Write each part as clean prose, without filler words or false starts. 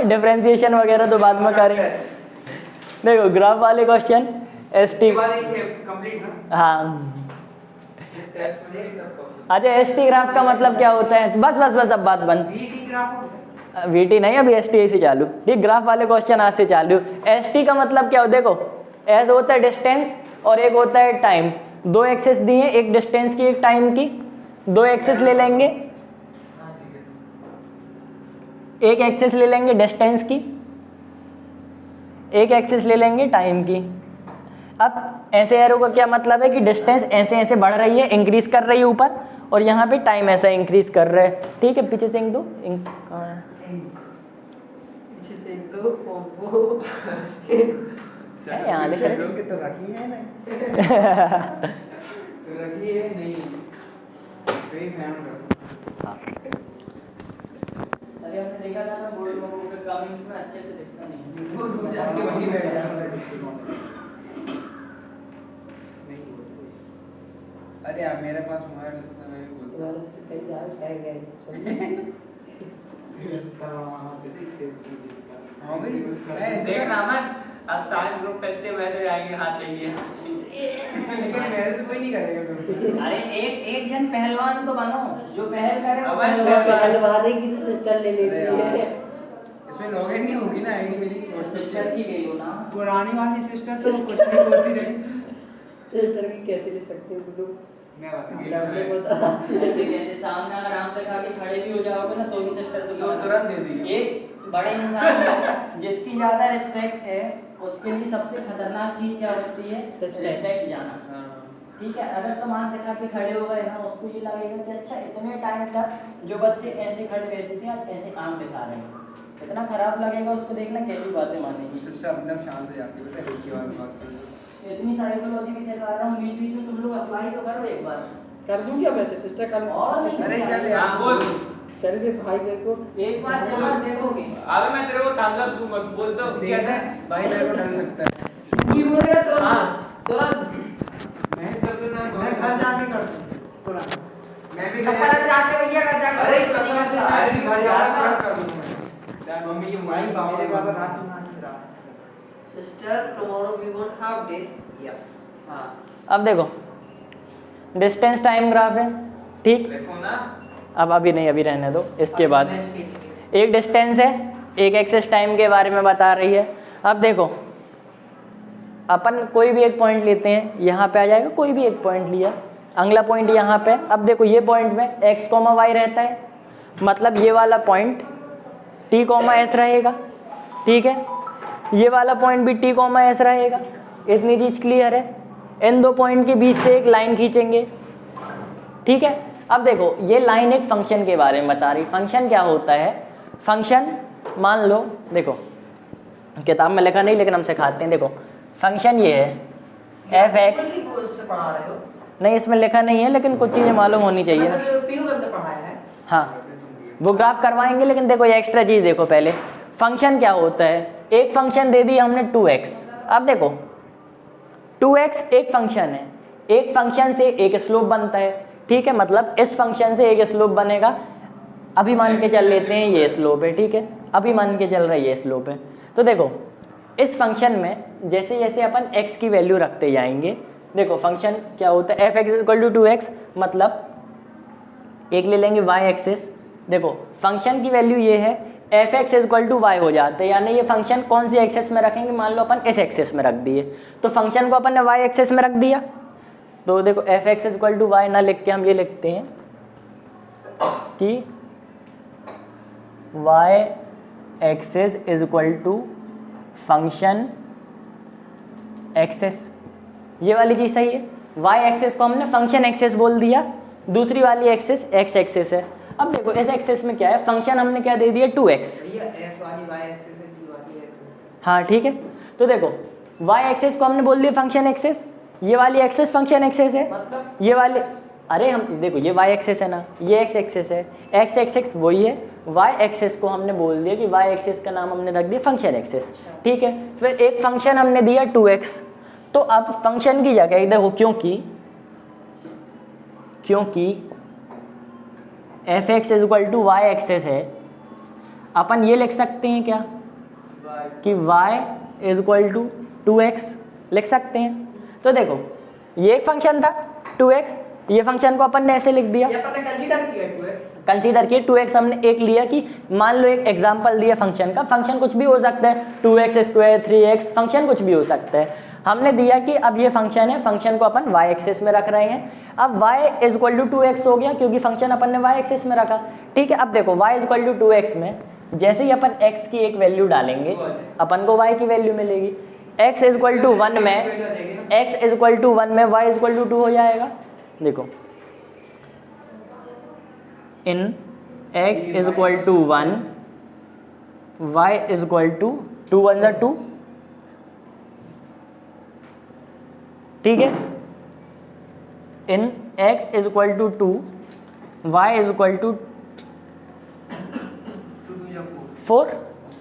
Differentiation वगैरह तो बाद में करेंगे। देखो ग्राफ वाले क्वेश्चन एस टी, हाँ अच्छा एस टी ग्राफ का मतलब क्या होता है, बस बस बस अब बात बंद। वीटी नहीं, अभी एस टी से चालू, ठीक। ग्राफ वाले क्वेश्चन आज से चालू। एस टी का मतलब क्या हो, देखो एस होता है डिस्टेंस और एक होता है टाइम। दो एक्सेस दिए, एक डिस्टेंस की एक टाइम की, दो एक्सेस ले लेंगे, एक एक्सेस ले लेंगे डिस्टेंस की, एक एक्सेस ले लेंगे टाइम की। अब ऐसे एरो का क्या मतलब है कि डिस्टेंस ऐसे ऐसे बढ़ रही है, इंक्रीज कर रही है ऊपर, और यहाँ पे टाइम ऐसा इंक्रीज कर रहा है, ठीक है। पीछे से इंक दो, यहाँ लिख रहे तो रखी है ना रखी है नहीं, हाँ। अरे हमने देखा था ना बोर्ड में काम में अच्छे से दिखता नहीं, वो रुक जाके वहीं बैठ जाता। अरे यार मेरे पास मोबाइल है, मैं बोलता से कई बार कह गए हां भाई देख रामन, अब सारे ग्रुप करते बैठे जाएंगे, हाथ चाहिए लेकिन मैसेज कोई नहीं करेगा। अरे एक जन पहलवान तो बनो, जो पहल करे वो पहलवान की तो सिस्टर ले लेती है। इसमें लॉगिन नहीं होगी ना आईडी मेरी, और सिस्टर की गई हो ना, पुरानी वाली सिस्टर तो कुछ नहीं बोलती रही। सिस्टर की कैसे ले सकते हो तुम? मैं बता ऐसे कैसे सामने अगर आम दिखा के खड़े भी हो जाओगे ना तो भी सिस्टर को तो तुरंत दे दी। एक बड़े इंसान जिसकी ज्यादा रिस्पेक्ट है उसके लिए सबसे खतरनाक चीज क्या होती है, रिस्पेक्ट जाना, ठीक है। अगर तुम आम दिखा के खड़े हो गए ना, उसको ये लगेगा कि अच्छा इतने टाइम तक जो बच्चे ऐसे खड़े रहते थे आज ऐसे आम दिखा रहे हैं, इतना खराब लगेगा उसको, देखना कैसी बातें मानेगी। सिस्टर एकदम शांत हो जाती है, पता है अच्छी बात इतनी साइकोलॉजी भी सिखा रहा हूँ, बीच बीच में तुम लोग अप्लाई तो करो एक बार। कर दूं क्या वैसे सिस्टर कर? और नहीं, अरे चल हां यार बोल। चल बे भाई मेरे को एक बार चला देखोगे। अबे मैं तेरे को तांगा दूंगा, तू बोल दो कहता है भाई मेरे को डर लगता है। तू ही बोलेगा हाँ। तुरंत मैं कर दूं ना, मैं घर जाके कर दूं तुरंत। मैं भी कपड़ा जाके भैया कर जाके। अरे कसम, अरे घर जाकर कर दूंगा मैं। यार मम्मी ये भाई मोबाइल मेरे बाबा रात में नहीं रहा। Sister tomorrow we want half day. Yes हां अब देखो डिस्टेंस टाइम ग्राफ है, ठीक। देखो ना, अब अभी नहीं, अभी रहने दो, इसके बाद एक डिस्टेंस है, एक एक्सेस टाइम के बारे में बता रही है। अब देखो अपन कोई भी एक पॉइंट लेते हैं, यहाँ पे आ जाएगा, कोई भी एक पॉइंट लिया, अगला पॉइंट यहाँ पे। अब देखो ये पॉइंट में x, y रहता है, मतलब ये वाला पॉइंट t, s रहेगा, ठीक है। ये वाला पॉइंट भी t, s रहेगा। इतनी चीज क्लियर है। इन दो पॉइंट के बीच से एक लाइन खींचेंगे, ठीक है। अब देखो ये लाइन एक फंक्शन के बारे में बता रही। फंक्शन क्या होता है, फंक्शन मान लो, देखो किताब में लिखा नहीं लेकिन हम सिखाते हैं। देखो फंक्शन ये है एफ एक्स, से पढ़ा रहे हो? नहीं इसमें लिखा नहीं है लेकिन कुछ चीजें मालूम होनी चाहिए ना। पीयू में पढ़ाया है। हाँ वो ग्राफ करवाएंगे, लेकिन देखो ये एक्स्ट्रा चीज देखो पहले। फंक्शन क्या होता है, एक फंक्शन दे दिया हमने 2x। अब देखो 2x एक फंक्शन है, एक फंक्शन से एक स्लोप बनता है, ठीक है। मतलब इस फंक्शन से एक स्लोप बनेगा। अभी मान के चल लेते हैं ये स्लोप है, ठीक है। अभी मान के चल रहा है ये स्लोप है। तो देखो इस फंक्शन में जैसे जैसे अपन x की वैल्यू रखते जाएंगे, देखो फंक्शन क्या होता है, f(2x), मतलब एक ले लेंगे y एक्सिस। देखो फंक्शन की वैल्यू ये है, f(y) हो जाता है, यानी ये फंक्शन कौन सी एक्सिस में रखेंगे, मान लो अपन इस एक्सिस में रख दिए, तो फंक्शन को अपन ने y एक्सिस में रख दिया। तो देखो f(y) ना लिख के हम ये लिखते हैं कि y axis is equal to function axis. ये वाली चीज सही है। y एक्सिस को हमने फंक्शन एक्सिस बोल दिया, दूसरी वाली एक्सिस x एक्सिस है। अब देखो इस एक्सिस में क्या है, फंक्शन हमने क्या दे दिया 2x। भैया s वाली y एक्सिस है, t वाली एक्सिस। हाँ ठीक है। तो देखो y एक्सिस को हमने बोल दिया फंक्शन एक्सिस, ये वाली एक्सिस फंक्शन एक्सिस है, मतलब ये वाले, अरे हम देखो ये y एक्सिस है ना, ये x एक्सिस है, x एक्सिस वही है, y एक्सिस को हमने बोल दिया कि y एक्सिस का नाम हमने रख दिया फंक्शन एक्सिस, ठीक है। फिर एक फंक्शन हमने दिया 2x, तो अब फंक्शन की जगह देखो, क्योंकि f(x) is equal to y axis है, अपन ये लिख सकते हैं क्या कि y is equal to 2x लिख सकते हैं। तो देखो ये एक फंक्शन था 2x, ये फंक्शन को अपन ने ऐसे लिख दिया, ये अपन ने कंसीडर किया 2x। कंसीडर किए 2x हमने एक लिया कि मान लो एक एग्जांपल दिया फंक्शन का, फंक्शन कुछ भी हो सकता है 2x स्क्वायर 3x फंक्शन कुछ भी हो सकता है। हमने दिया कि अब ये फंक्शन है, फंक्शन को अपन y एक्सिस में रख रहे हैं। अब y is equal to 2x हो गया क्योंकि फंक्शन अपन ने y एक्सिस में रखा। ठीक है, अब देखो y is equal to 2x में जैसे ही अपन x की एक वैल्यू डालेंगे अपन को y की वैल्यू मिलेगी। x इज इक्वल टू 1 में x इज इक्वल टू 1 में y इज इक्वल टू 2 हो जाएगा। देखो इन x is equal to 1 y is equal to 2 1 जा 2। ठीक है, इन x is equal to 2 y is equal to 4।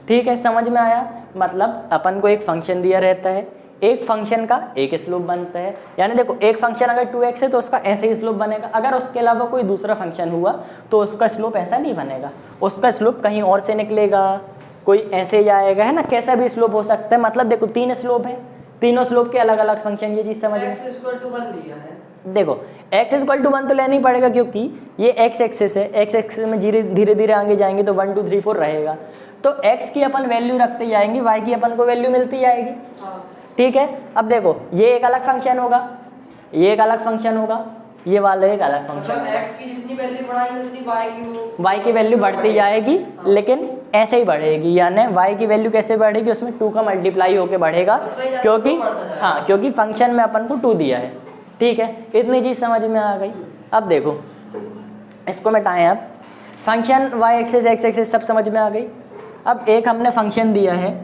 ठीक है, समझ में आया। मतलब अपन को एक फंक्शन दिया रहता है, एक फंक्शन का एक स्लोप बनता है, यानी देखो एक फंक्शन अगर 2x है तो उसका ऐसे ही स्लोप बनेगा। अगर उसके अलावा कोई दूसरा फंक्शन हुआ तो उसका स्लोप ऐसा नहीं बनेगा, उसका स्लोप कहीं और से निकलेगा, कोई ऐसे जाएगा, है ना, कैसा भी स्लोप हो सकता है। मतलब देखो 3 स्लोप है, तीनों स्लोप के अलग अलग फंक्शन, ये चीज समझ में। x इक्वल टू 1 लिया है। देखो x इज इक्वल टू 1 तो लेना ही पड़ेगा क्योंकि ये x एक्सिस है, x एक्सिस में धीरे धीरे आगे जाएंगे तो 1 2 3 4 रहेगा। तो x की अपन वैल्यू रखते जाएंगे, y की अपन को वैल्यू मिलती जाएगी। हाँ। ठीक है, अब देखो ये एक अलग फंक्शन होगा, ये एक अलग फंक्शन होगा, ये वाला एक अलग फंक्शन मतलब होगा। x की जितनी वैल्यू बढ़ाएंगे उतनी y की वैल्यू बढ़ती जाएगी, लेकिन ऐसे ही बढ़ेगी, यानी y की वैल्यू कैसे बढ़ेगी, उसमें 2 का मल्टीप्लाई होके बढ़ेगा क्योंकि हाँ, क्योंकि फंक्शन में अपन को 2 दिया है। ठीक है, इतनी चीज समझ में आ गई। अब देखो इसको मिटाएं, अब function y axis x axis सब समझ में आ गई। अब एक हमने फंक्शन दिया है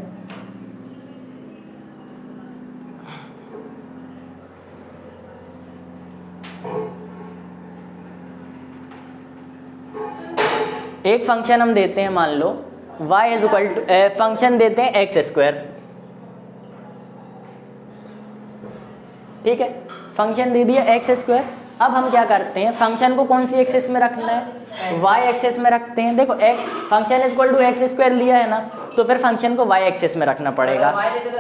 एक फंक्शन हम देते हैं, मान लो y is equal to function देते हैं एक्स स्क्वायर। ठीक है, फंक्शन दे दिया एक्स स्क्वायर। अब हम क्या करते हैं, फंक्शन को कौन सी एक्सिस में रखना है, y एक्सिस में रखते हैं। देखो x function is equal to x square लिया है ना, तो फिर फंक्शन को y एक्सिस में रखना पड़ेगा।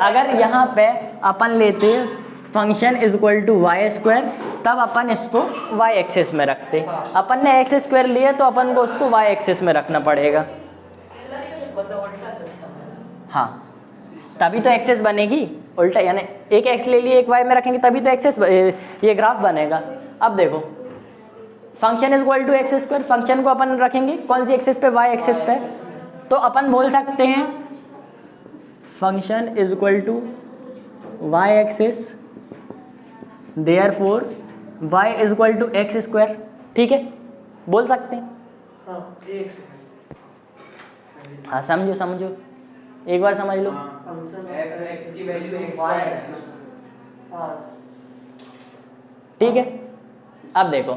अगर यहाँ पे अपन लेते हैं function is equal to y square, तब अपन इसको y एक्सिस में रखते। अपन ने x स्क्वायर लिया तो अपन को उसको y एक्सिस में रखना पड़ेगा। हाँ, तभी तो एक्सेस बनेगी उल्टा, यानी एक x ले लिए एक y में रखेंगे तभी तो एक्सेस ये ग्राफ बनेगा। अब देखो function is equal to x square, function को अपन रखेंगे कौन सी एक्सिस पे, y एक्सिस पे। तो अपन बोल सकते हैं function is equal to y axis, therefore y is equal to x square. ठीक है, बोल सकते हैं। हाँ, एक सेकंड। हाँ समझो समझो, एक बार समझ लो। x की वैल्यू x y है। हाँ, ठीक है, अब देखो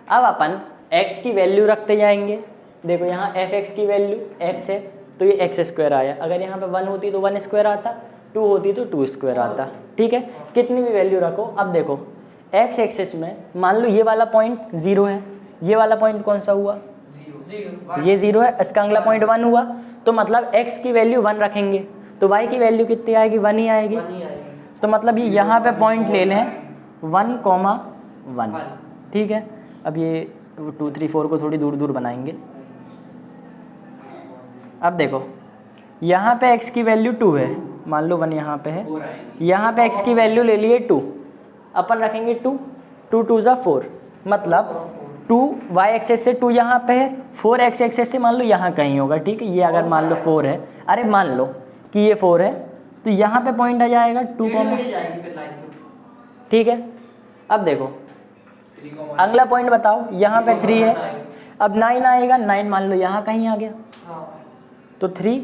अब अपन x की वैल्यू रखते जाएंगे। देखो यहाँ fx की वैल्यू x है तो ये एक्स स्क्वायर आया, अगर यहाँ पे 1 होती तो 1 स्क्वायर आता, 2 होती तो 2 स्क्वायर आता। ठीक है, कितनी भी वैल्यू रखो। अब देखो x एक्सिस में मान लो ये वाला पॉइंट 0 है, ये वाला पॉइंट कौन सा हुआ, 0 ये 0 है, इसका अगला पॉइंट 1 हुआ, तो मतलब x की वैल्यू 1 रखेंगे तो y की वैल्यू कितनी आएगी, 1 ही आएगी। बनी आएगी। तो मतलब ये यहाँ पे पॉइंट ले लें 1,1। ठीक है, अब ये 2 3 4 को थोड़ी दूर दूर बनाएंगे। अब देखो यहाँ पे x की वैल्यू 2 है, मान लो 1 यहाँ पे है, यहाँ पे x की वैल्यू ले लिए 2, अपन रखेंगे 2 2 2 ज़ा 4, मतलब 2 y एक्सेस से 2 यहाँ पे है, 4 x एक्सेस से मान लो यहाँ कहीं होगा। ठीक है, ये अगर मान लो 4 है, अरे मान लो कि ये 4 है तो यहाँ पे पॉइंट आ जाएगा 2, जाएगी फिर लाइन। ठीक है। अब देखो अगला पॉइंट बताओ, यहाँ पे 3 है, अब 9 आएगा, 9 मान लो यहाँ कहीं आ गया, हाँ, तो 3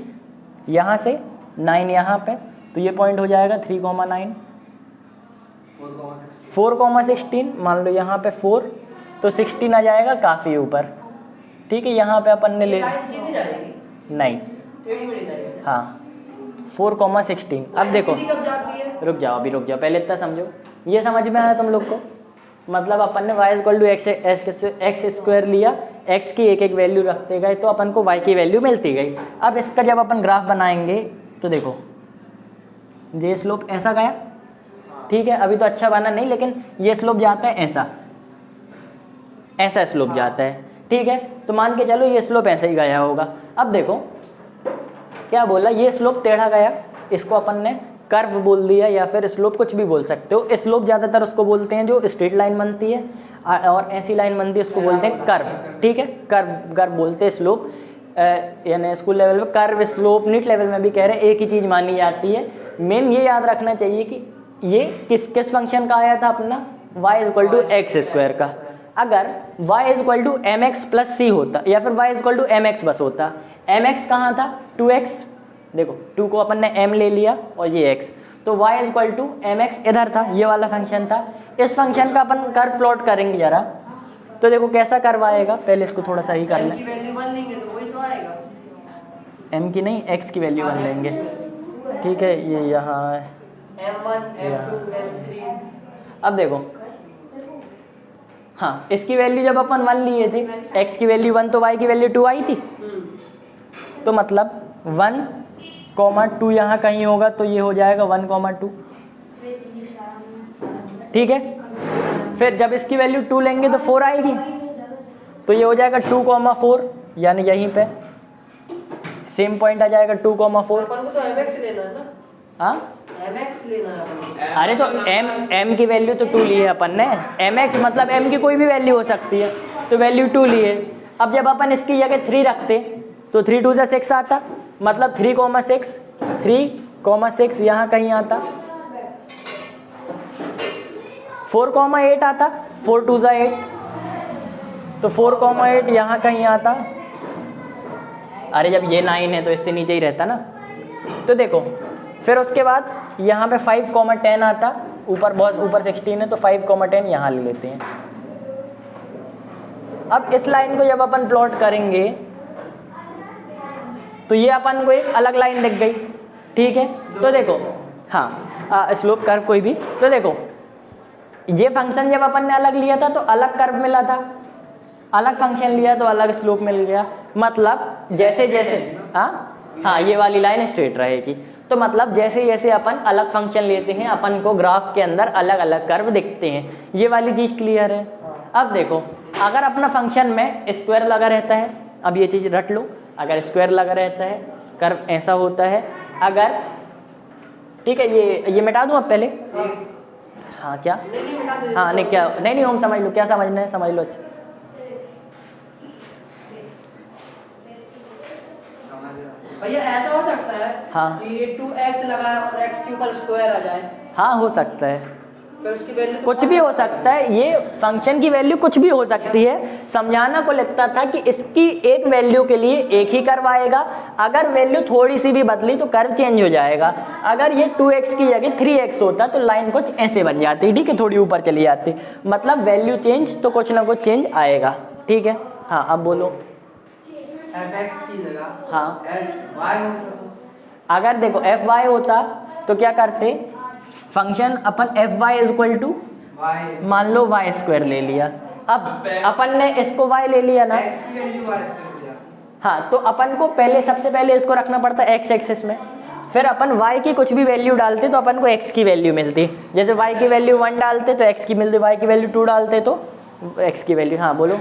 यहाँ से 9 यहाँ पे, तो ये पॉइंट हो जाएगा 3,9। 4,16 मान लो यहाँ पे 4, तो 16 आ जाएगा काफ़ी ऊपर। ठीक है, यहाँ पे अपन ने ले लाइन सीधी जाएगी, नहीं, टेढ़ी मेढ़ी जाएगी। हाँ 4,16। अब देखो सीधी कब जाती है? रुक जाओ, अभी रुक जाओ, पहले इतना समझो। ये समझ में आया तुम लोग को, मतलब अपन ने y equal to x square लिया, x की एक एक वैल्यू रखते गए तो अपन को y की वैल्यू मिलती गई। अब इसका जब अपन ग्राफ बनाएंगे तो देखो ये स्लोप ऐसा गया, ठीक है, अभी तो अच्छा बना नहीं, लेकिन ये स्लोप जाता है ऐसा, ऐसा स्लोप जाता है, ठीक है। तो मान के चलो ये स्लोप ऐसे ही गया होगा। अब देखो क्या बोला, ये स्लोप टेढ़ा गया, इसको अपन ने कर्व बोल दिया या फिर स्लोप, कुछ भी बोल सकते हो। स्लोप ज़्यादातर उसको बोलते हैं जो स्ट्रेट लाइन बनती है और ऐसी लाइन बनती है उसको बोलते हैं कर्व, ठीक है, कर्व कर्व बोलते हैं स्लोप। यानी स्कूल लेवल में कर्व स्लोप, नीट लेवल में भी कह रहे हैं एक ही चीज़ मानी जाती है। मेन ये याद रखना चाहिए कि ये किस फंक्शन का आया था अपना, y equal to x square का। अगर y equal to m x plus c होता या फिर y equal to m x बस होता, एम एक्स कहाँ था 2x, देखो 2 को अपन ने m ले लिया और ये x, तो y equal to m x इधर था, ये वाला फंक्शन था। इस फंक्शन का अपन कर्व प्लॉट करेंगे जरा, तो देखो कैसा कर्व आएगा, पहले इसको थोड़ा सही कर m लें। की वैल्यू 1 लेंगे तो वही तो आएगा। m की नहीं, x की वैल्यू 1 लेंगे, ठीक है, ये यहाँ है m1 m2 m3। अब देखो हाँ, इसकी वैल्यू जब अपन 1 लिए थे, x की वैल्यू 1 तो y की वैल्यू 2 आई थी, तो मतलब 1,2 यहाँ कहीं होगा तो ये हो जाएगा 1,2, ठीक है। फिर जब इसकी वैल्यू 2 लेंगे तो 4 आएगी, तो ये हो जाएगा 2,4, यानी यहीं पे सेम पॉइंट आ जाएगा 2,4। अपन को तो mx लेना है ना, हाँ mx लेना है अपन को। अरे तो m की वैल्यू तो 2 ली है अपन ने, mx मतलब m की कोई भी वैल्यू हो सकती है, तो वैल्यू 2 ली है। अब जब अपन इसकी जगह 3 रखते तो 3 2 से 6 आता, मतलब 3,6 यहाँ कहीं आता, 4,8 आता, 4 2 से 8, तो 4,8 यहाँ कहीं आता। अरे जब ये 9 है तो इससे नीचे ही रहता ना, तो देखो फिर उसके बाद यहाँ पे 5,10 आता, ऊपर बहुत ऊपर 16 है तो 5,10 यहाँ ले लेते हैं। अब इस लाइन को जब अपन प्लॉट करेंगे तो ये अपन को एक अलग लाइन दिख गई, ठीक है। तो देखो हाँ, स्लोप कर्व कोई भी, तो देखो ये फंक्शन जब अपन ने अलग लिया था तो अलग कर्व मिला था, अलग फंक्शन लिया तो अलग स्लोप मिल गया। मतलब जैसे जैसे हाँ ये वाली लाइन स्ट्रेट रहेगी, तो मतलब जैसे जैसे अपन अलग फंक्शन लेते हैं अपन को ग्राफ के अंदर अलग अलग कर्व दिखते हैं। ये वाली चीज़ क्लियर है। अब देखो अगर अपना फंक्शन में स्क्वायर लगा रहता है, अब ये चीज़ रट लो, अगर स्क्वायर लगा रहता है कर्व ऐसा होता है, अगर ठीक है ये मिटा दूँ अब पहले, हाँ क्या, हाँ नहीं क्या नहीं हम समझ लो, क्या समझना है समझ लो। अच्छा भैया ऐसा हो सकता है हाँ। कि ये 2x लगा है और x के ऊपर स्क्वायर आ जाए, हाँ हो सकता है, फिर उसकी वैल्यू कुछ भी हो सकता है, ये फंक्शन की वैल्यू कुछ भी हो सकती है। समझाना को लगता था कि इसकी एक वैल्यू के लिए एक ही कर्व आएगा, अगर वैल्यू थोड़ी सी भी बदली तो कर्व चेंज हो जाएगा। अगर ये 2x की जगह 3x होता तो लाइन कुछ ऐसे बन जाती, ठीक है, थोड़ी ऊपर चली जाती, मतलब वैल्यू चेंज तो कुछ ना कुछ चेंज आएगा, ठीक है। हाँ अब बोलो। fx की जगह हाँ fy होता तो अगर देखो fy होता तो क्या करते, फंक्शन अपन fy is equal to y मान लो y स्क्वायर ले लिया, अब अपन ने इसको y ले लिया ना, x की वैल्यू y स्क्वायर लिया। हाँ तो अपन को सबसे पहले इसको रखना पड़ता x एक्सिस में, फिर अपन y की कुछ भी वैल्यू डालते तो अपन को x की वैल्यू मिलती, जैसे y की वैल्यू 1 डालते तो x की मिलती, y की वैल्यू 2 डालते तो x की वैल्यू, हाँ बोलो,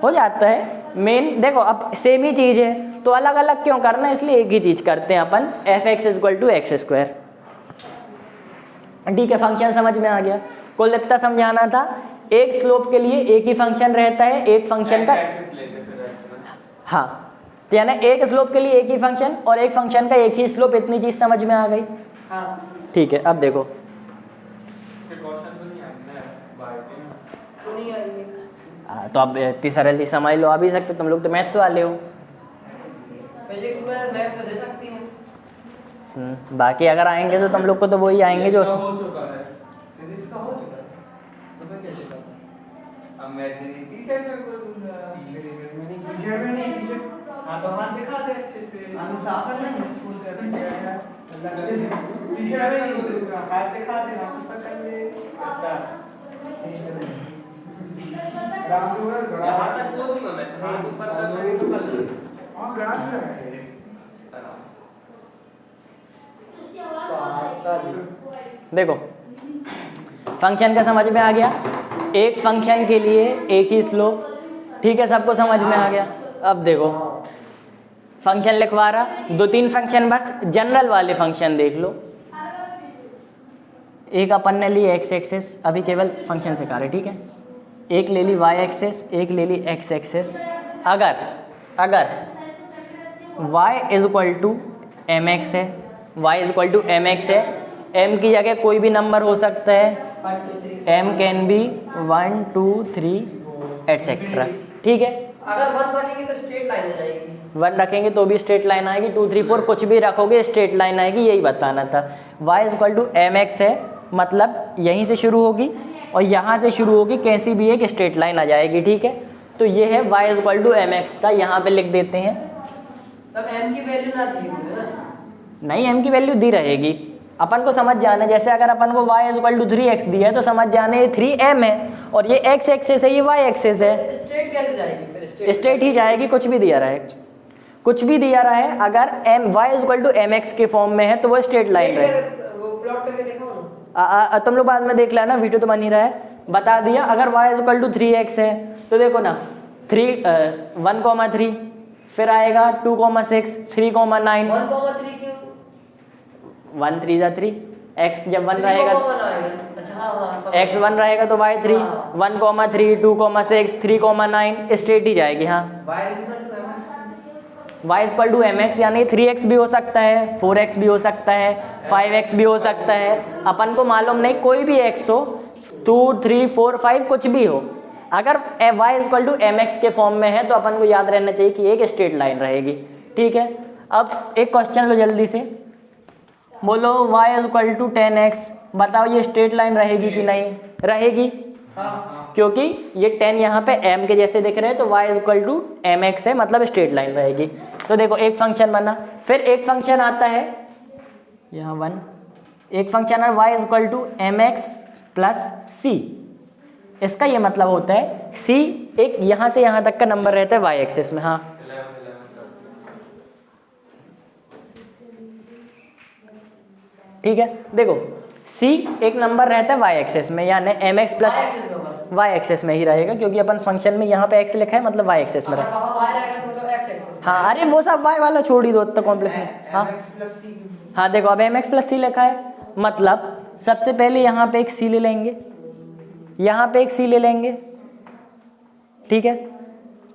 हो जाता है। मेन देखो अब सेम ही चीज़ है तो अलग अलग क्यों करना, इसलिए एक ही चीज़ करते हैं अपन, fx is equal to x square, ठीक है। फंक्शन समझ में आ गया, कुल इतना समझाना था। एक स्लोप के लिए एक ही फंक्शन रहता है, एक फंक्शन का, हाँ तो यानी एक स्लोप के लिए एक ही फंक्शन और एक फंक्शन का एक ही स्लोप, इतनी चीज़ समझ में आ गई, हाँ ठीक है। अब देखो तो नहीं आएंगे, तो अब इतनी सरल चीज़ समझ लो, आ भी सकते, तुम लोग तो मैथ्स वाले हो। फिजिक्स में मैथ तो दे सकती हैं। बाकी अगर आएंगे तो तुम लोग को तो वही आएंगे जो हो चुका है, फिजिक्स का हो चुका है, तो मैं कैसे करूं? अब मैं तेरी टीचर में बोल दूंगा, टीचर में नहीं टीचर, हां तो हाथ दिखा दे अच्छे से, अनुशासन नहीं है स्कूल का, टीचर में नहीं बोलूंगा, हाथ दिखा दे, हाथ पकड़ ले, अच्छा ग्राम में गड़ा यहाँ तक वो दूंगा मैं। हाँ, ऊपर तक मेरी तो कर दूंगा। हाँ गड़ा भी रहा है देखो फंक्शन का समझ में आ गया, एक फंक्शन के लिए एक ही स्लोप, ठीक है, सबको समझ में आ गया। अब देखो फंक्शन लिखवा रहा, 2-3 फंक्शन बस जनरल वाले फंक्शन देख लो। एक अपन ने ली एक्स एक्सेस, अभी केवल फंक्शन सिखा रहे, ठीक है। एक ले ली वाई एक्सेस, एक ले ली एक्स एक्सेस। अगर y is equal to m x है, y is equal to m x है, m की जगह कोई भी नंबर हो सकता है, 1 2 3 m कैन बी 1 2 3 एटसेट्रा, ठीक है। अगर 1 रखेंगे तो स्ट्रेट लाइन आ जाएगी। 1 रखेंगे तो भी स्ट्रेट लाइन आएगी, 2 3 4 कुछ भी रखोगे स्ट्रेट लाइन आएगी, यही बताना था। y is equal to m x है, मतलब यहीं से शुरू होगी और यहाँ से शुरू होगी, कैसी भी एक स्ट्रेट लाइन आ जाएगी, ठीक है। तो ये है y is equal to m x का, यहाँ पे लिख देते हैं। तब m की वैल्यू ना दी होगी ना, नहीं, m की वैल्यू दी रहेगी, अपन को समझ जाना। जैसे अगर अपन को y is equal to 3x दिया है तो समझ जाने ये 3m है और ये x एक्सेस है, ये y एक्सेस है, स्ट्रेट कैसे जाएगी फिर? स्ट्रेट ही जाएगी, कुछ भी दिया रहे, कुछ भी दिया रहा है। अगर y is equal to m x के फॉर्म में है तो वो स्ट्रेट लाइन रहेगी। वो प्लॉट करके दिखाओ ना। तुम लोग बाद में देख लेना, वीडियो तो बन ही रहा है, बता दिया। अगर y is equal to 3x है तो देखो ना 1,3, फिर आएगा 2,6, 3,9, 1,3 क्यों? 1 3 जा 3, x जब 1 रहेगा, अच्छा हाँ, x 1 रहेगा तो y 3, 1,3, 2,6, 3,9 स्ट्रेट ही जाएगी। हाँ, y is equal to m x, यानी 3x भी हो सकता है, 4x भी हो सकता है, 5x भी हो सकता है, अपन को मालूम नहीं, कोई भी x हो, 2 3 4 5 कुछ भी हो। अगर y is equal to m x के फॉर्म में है तो अपन को याद रहना चाहिए कि एक स्ट्रेट लाइन रहेगी, ठीक है। अब एक क्वेश्चन लो जल्दी से, बोलो y is equal to 10x, बताओ ये स्ट्रेट लाइन रहेगी कि नहीं रहेगी? क्योंकि ये 10 यहाँ पे m के जैसे दिख रहे हैं तो y is equal to m x है, मतलब स्ट्रेट लाइन रहेगी। तो देखो एक फंक्शन बना, फिर एक फंक्शन आता है यहाँ 1, एक फंक्शन है y is equal to m x plus c. इसका ये मतलब होता है c एक यहाँ से यहाँ तक का नंबर रहता है y एक्सिस में। हाँ, ठीक है, देखो c एक नंबर रहता है y एक्सिस में, यानी m x plus y axis में ही रहेगा, क्योंकि अपन फंक्शन में यहाँ पे x लिखा है, मतलब y एक्सिस में रहेगा। y रहेगा तो x एक्सिस। हाँ, अरे वो सब y वाला छोड़ ही दो तो कॉम्प्लेक्स में। हाँ हाँ, देखो अब एम एक्स प्लस सी लिखा है, मतलब सबसे पहले यहाँ पे एक c ले लेंगे, यहाँ पे एक c ले लेंगे, ठीक है।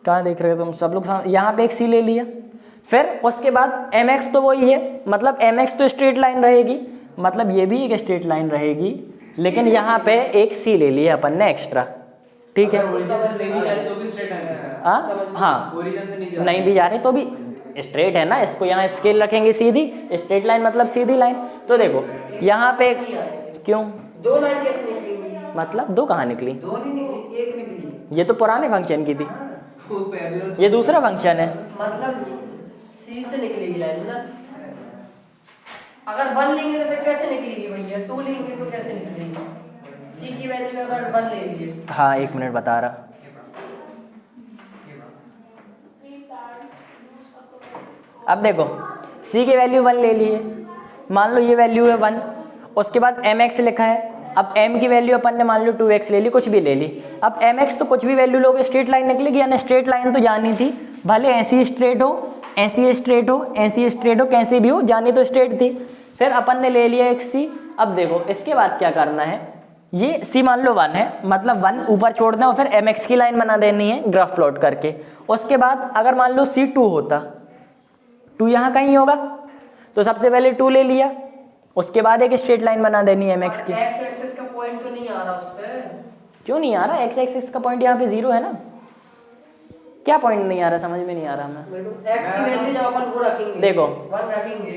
कहाँ देख रहे हो तुम सब लोग? यहाँ पे एक c ले लिया, फिर उसके बाद एम एक्स तो वही है, मतलब एम एक्स तो स्ट्रेट लाइन रहेगी, मतलब ये भी एक स्ट्रेट लाइन रहेगी, लेकिन यहाँ पे एक c ले लिया अपन ने एक्स्ट्रा, ठीक है। हाँ, नहीं भी जा रहे तो भी स्ट्रेट है ना, इसको यहाँ स्केल रखेंगे सीधी, स्ट्रेट लाइन मतलब सीधी लाइन। तो देखो यहाँ पे क्यों 2 लाइन कैसे निकली? मतलब 2 कहाँ निकली? 2 नहीं निकली, 1 निकली। ये तो पुराने फंक्शन की थी, ये दूसरा फंक्शन है। मतलब सी से निकलेगी लाइन ना। अगर 1 लेंगे तो फिर कैसे निकलेगी भैया? 2 लेंगे तो कैसे निकलेगी? सी की वैल्यू अगर 1 ले लिए। हाँ, 1 मिनट बता रहा। अब देखो c की वैल्यू 1 ले लिए, मान लो ये वैल्यू है 1, उसके बाद एम एक्स लिखा है। अब m की वैल्यू अपन ने मान लो 2x ले ली, कुछ भी ले ली। अब mx तो कुछ भी वैल्यू लोगे स्ट्रेट लाइन निकलेगी, यानी स्ट्रेट लाइन तो जानी थी, भले ऐसी स्ट्रेट हो, ऐसी स्ट्रेट हो, ऐसी स्ट्रेट हो, कैसी भी हो, जानी तो स्ट्रेट थी। फिर अपन ने ले लिया एक c। अब देखो इसके बाद क्या करना है, ये c मान लो 1 है, मतलब 1 ऊपर छोड़ना और फिर mx की लाइन बना देनी है ग्राफ प्लॉट करके। उसके बाद अगर मान लो c 2 होता, 2 यहाँ कहीं होगा, तो सबसे पहले 2 ले लिया, उसके बाद एक स्ट्रेट लाइन बना देनी है mx की। x एक्सिस का पॉइंट तो नहीं आ रहा उस पे। क्यों नहीं आ रहा? x एक्सिस का पॉइंट यहाँ पे 0 है ना। क्या पॉइंट नहीं आ रहा, समझ में नहीं आ रहा हमें। x की वैल्यू जब अपन वो रखेंगे, देखो 1 रखेंगे,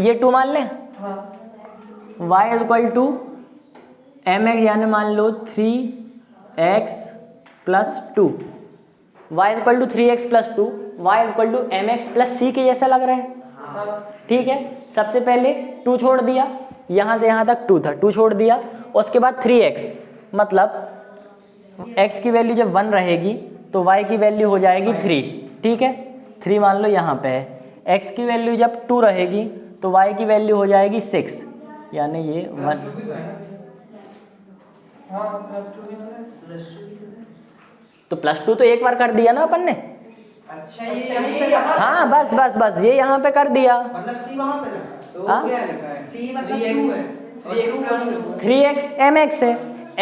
ये 2 मान लें, हाँ y is equal to m x, यानी मान लो 3x plus 2, y is equal to 3x plus 2, y is equal to m x plus c के जैसा लग रहा है, ठीक है। सबसे पहले 2 छोड़ दिया, यहाँ से यहाँ तक 2 था, 2 छोड़ दिया, उसके बाद 3x, मतलब x की वैल्यू जब 1 रहेगी तो y की वैल्यू हो जाएगी 3, ठीक है, 3 मान लो यहाँ पे है। x की वैल्यू जब 2 रहेगी तो y की वैल्यू हो जाएगी 6, यानी ये 1। हाँ +2 भी तो है। तो +2 तो एक बार कर दिया ना अपन ने। अच्छा अच्छा, ये ये यहीं पे यहाँ- लगा। हाँ बस बस बस ये यहाँ पे कर दिया। मतलब सी वहां पे लगा। तो हाँ? क्या लिखा है? सी मतलब 3x 2 है। 3x plus 2 3x mx है,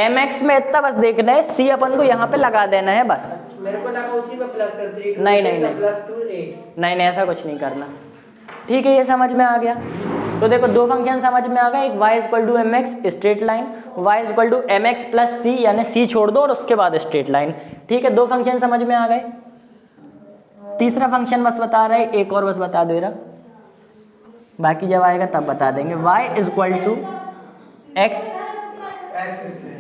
mx में इतना बस देखना है, c अपन को यहाँ पे लगा देना है बस। मेरे को लगा उसी में प्लस कर 3 नहीं, नहीं, नहीं। +2 8। नहीं नहीं ऐसा कुछ नहीं करना। ठीक है, ये समझ में आ गया। तो देखो दो फंक्शन समझ में आ गए, एक y = mx straight line, y = mx + c यानी c छोड़ दो और उसके बाद स्ट्रेट लाइन। ठीक है, दो फंक्शन समझ में आ गए। तीसरा फंक्शन बस बता रहे, एक और बस बता दे रहा, बाकी जब आएगा तब बता देंगे। y = x x square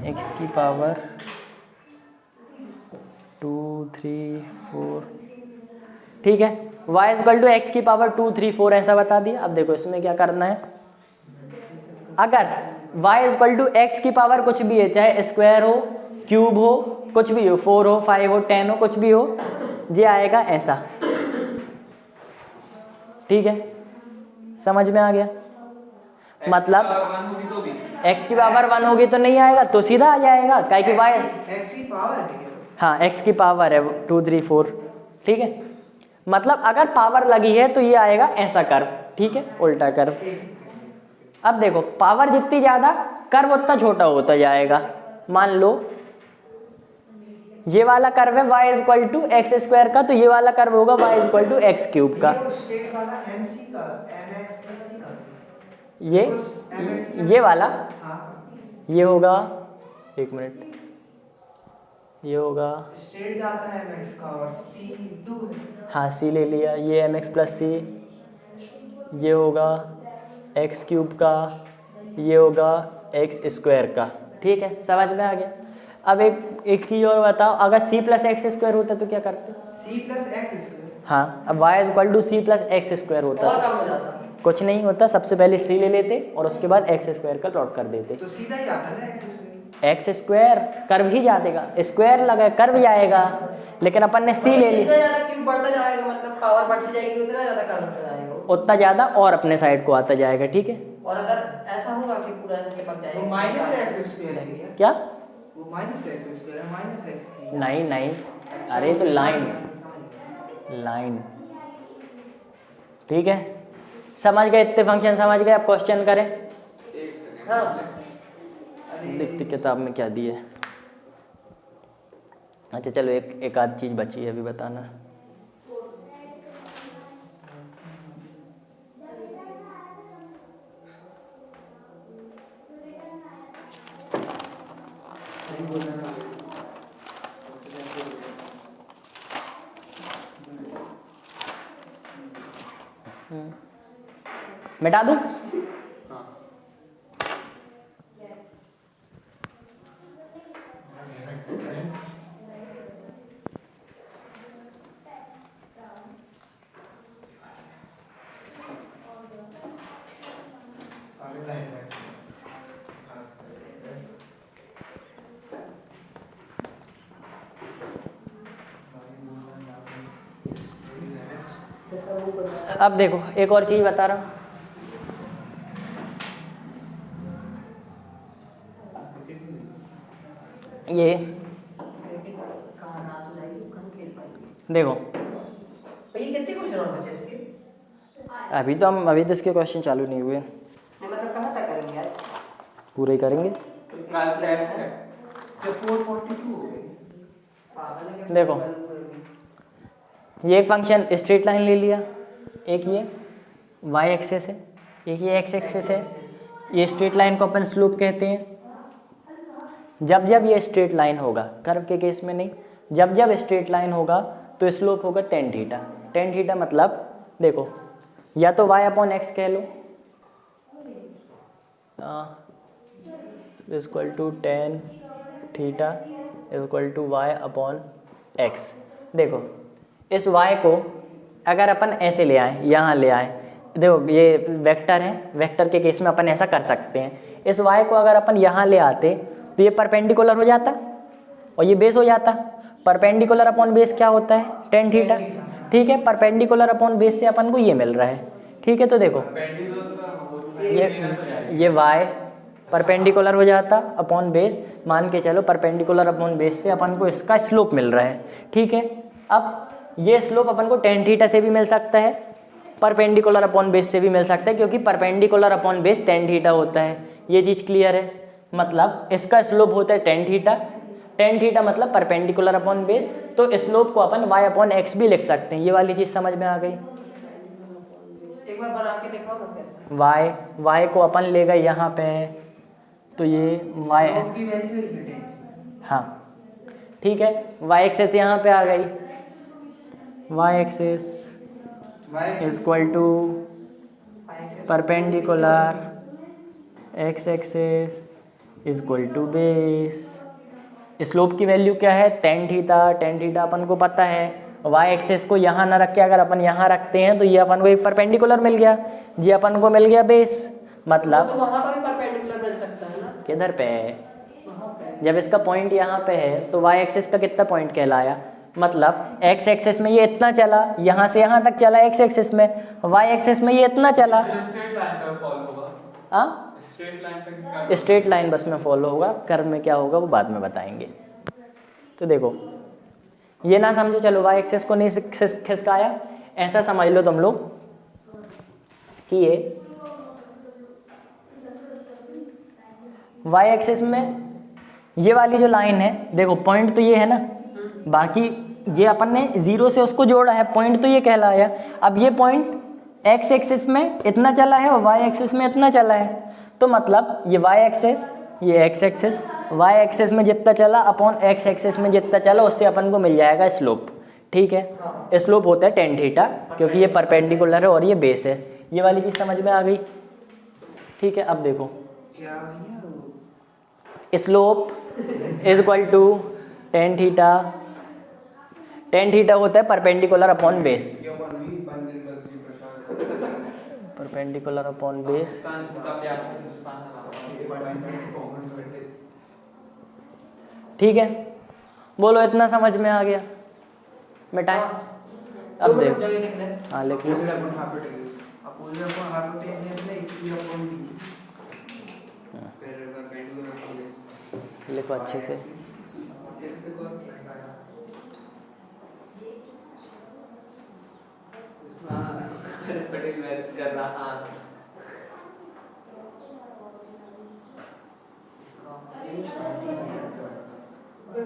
x की पावर 2 3 4, ठीक है, y = x की पावर 2 3 4 ऐसा बता दिया। अब देखो इसमें क्या करना है, अगर y = x की पावर कुछ भी है, चाहे स्क्वायर हो, क्यूब हो, कुछ भी हो, 4 हो, 5 हो, 10 हो, कुछ भी हो, ये आएगा ऐसा। ठीक है, समझ में आ गया। मतलब 1 होगी तो भी x की पावर 1 होगी तो नहीं आएगा, तो सीधा आ जाएगा, काहे कि y, एक्स की पावर है। हाँ x की पावर है 2 3 4, ठीक है। मतलब अगर पावर लगी है तो ये आएगा ऐसा कर्व, ठीक है, उल्टा कर्व। अब देखो पावर जितनी ज्यादा कर्व उतना छोटा होता जाएगा। मान लो ये वाला कर्व है y = x² का, तो ये वाला कर्व होगा y = x³ का। ये वो स्ट्रेट वाला mc का mx + c का। ये वाला हाँ ये होगा, एक मिनट, ये होगा, स्ट्रेट जाता है mx का और c 2 है। हाँ c ले लिया, ये mx + c, ये होगा x³ का, ये होगा x² का। ठीक है, समझ में आ गया। अब एक चीज और बताओ, अगर c + x² होता तो क्या करते? c + x square. हाँ, अब y = c + x² होता और तो कम हो जाता। कुछ नहीं होता, सबसे पहले c ले लेते और उसके बाद x² का प्लॉट कर देते। तो सीधा ही जाता है ना x स्क्वायर। x² कर्व ही जाएगा, स्क्वायर लगा कर्व जाएगा, लेकिन अपन ने c ले जितना लिया, ज्यादा क्यूब बढ़ता जाएगा, मतलब पावर बढ़ती जाएगी, उतना ज्यादा कर्व होता जाएगा वो। उतना ज्यादा और अपने साइड को आता जाएगा। ठीक है, और अगर ऐसा होगा कि पूरा इसके पास वो जाएगा -x स्क्वायर है क्या? क्या? वो -x स्क्वायर है, -x। नहीं नहीं, अरे तो लाइन, ठीक है, समझ गए, इतने फंक्शन समझ गए। अब क्वेश्चन करें, हाँ देखते किताब में क्या दिए। अच्छा चलो, एक आध चीज बची है अभी बताना। मिटा दूं? अब देखो एक और चीज बता रहा हूँ, ये कहाँ रात हो जाएगी, कहाँ खेल पाएंगे। देखो, ये कितने क्वेश्चन और बचे इसके? अभी तो इसके क्वेश्चन चालू नहीं हुए, नहीं मतलब कहाँ तक करेंगे यार? पूरे ही करेंगे। कल टेस्ट है तो 442 हो गई। पागल है क्या? देखो, ये एक फंक्शन स्ट्रेट लाइन ले लिया, एक ये y एक्सेस है, एक ये x एक्सेस है। ये स्ट्रेट लाइन को अपन स्लोप कहते हैं। जब जब ये स्ट्रेट लाइन होगा, कर्व के केस में नहीं, जब जब स्ट्रेट लाइन होगा तो स्लोप होगा tan थीटा। tan थीटा मतलब देखो, या तो y/x कह लो, equal to tan theta equal to y/x। देखो इस y को अगर अपन ऐसे ले आए, यहाँ ले आए, देखो ये वेक्टर है, वेक्टर के केस में अपन ऐसा कर सकते हैं। इस y को अगर अपन यहाँ ले आते तो ये परपेंडिकुलर हो जाता और ये बेस हो जाता। परपेंडिकुलर अपॉन बेस क्या होता है? Tan theta. ठीक है, परपेंडिकुलर अपॉन बेस से अपन को ये मिल रहा है। ठीक है, तो देखो ये y परपेंडिकुलर हो जाता अपॉन बेस, मान के चलो परपेंडिकुलर अपॉन बेस से अपन को इसका स्लोप मिल रहा है। ठीक है, अब ये स्लोप अपन को टेन थीटा से भी मिल सकता है, परपेंडिकुलर अपॉन बेस से भी मिल सकता है, क्योंकि perpendicular upon base ten theta होता है। ये चीज़ क्लियर है? मतलब इसका स्लोप होता है टेन थीटा, टेन थीटा मतलब परपेंडिकुलर अपॉन बेस, तो स्लोप को अपन y अपॉन एक्स भी लिख सकते हैं। ये वाली चीज़ समझ में आ गई? एक बार बना के दिखाओ ना कैसे। y को अपन लेगा यहाँ पे, तो ये y, की वैल्यू ही है। हाँ ठीक है, y एक्सेस यहाँ पे आ गई, y axis is equal to perpendicular x axis is equal to base. Slope की वैल्यू क्या है? Tan theta. टेन थीटा अपन को पता है। y एक्सेस को यहाँ ना रख के अगर अपन यहाँ रखते हैं तो ये अपन को एक परपेंडिकुलर मिल गया, ये अपन को मिल गया बेस। मतलब तो वहाँ पर भी परपेंडिकुलर मिल सकता है ना? किधर पे है? वहाँ पे। जब इसका पॉइंट यहाँ पे है तो y एक्सेस का कितना पॉइंट कहलाया? मतलब x एक्सेस में ये इतना चला, यहाँ से यहाँ तक चला x एक्सेस में, y एक्सेस में ये इतना चला। स्ट्रेट लाइन पे फॉलो होगा। हाँ, स्ट्रेट लाइन पे स्ट्रेट लाइन बस में फॉलो होगा, कर्व में क्या होगा वो बाद में बताएंगे। तो देखो ये ना समझो, चलो y एक्सेस को नहीं खिसकाया, ऐसा समझ लो तुम लोग कि ये y एक्सेस में ये वाली जो लाइन है, देखो पॉइंट तो ये है ना, बाकी ये अपन ने जीरो से उसको जोड़ा है, पॉइंट तो ये कहलाया। अब ये पॉइंट x एक्सिस में इतना चला है और y एक्सिस में इतना चला है, तो मतलब ये y एक्सिस, ये x एक्सिस, y एक्सिस में जितना चला अपॉन x एक्सिस में जितना चला उससे अपन को मिल जाएगा स्लोप। ठीक है, स्लोप होता है टेन थीटा, क्योंकि ये परपेंडिकुलर है और ये बेस है। ये वाली चीज़ समझ में आ गई? ठीक है, अब देखो क्या भैया slope is equal to tan theta. Tan theta होता है perpendicular upon base, perpendicular upon base. ठीक है, बोलो इतना समझ में आ गया? मिटाएं? अब देखो, जगह लिख ले। हाँ लिख लो। अपोजिट अपॉन हाइपोटेन्यूज में e अपॉन b फिर परपेंडिकुलर अपॉन बेस लिखो अच्छे से। पटेल मैच कर रहा।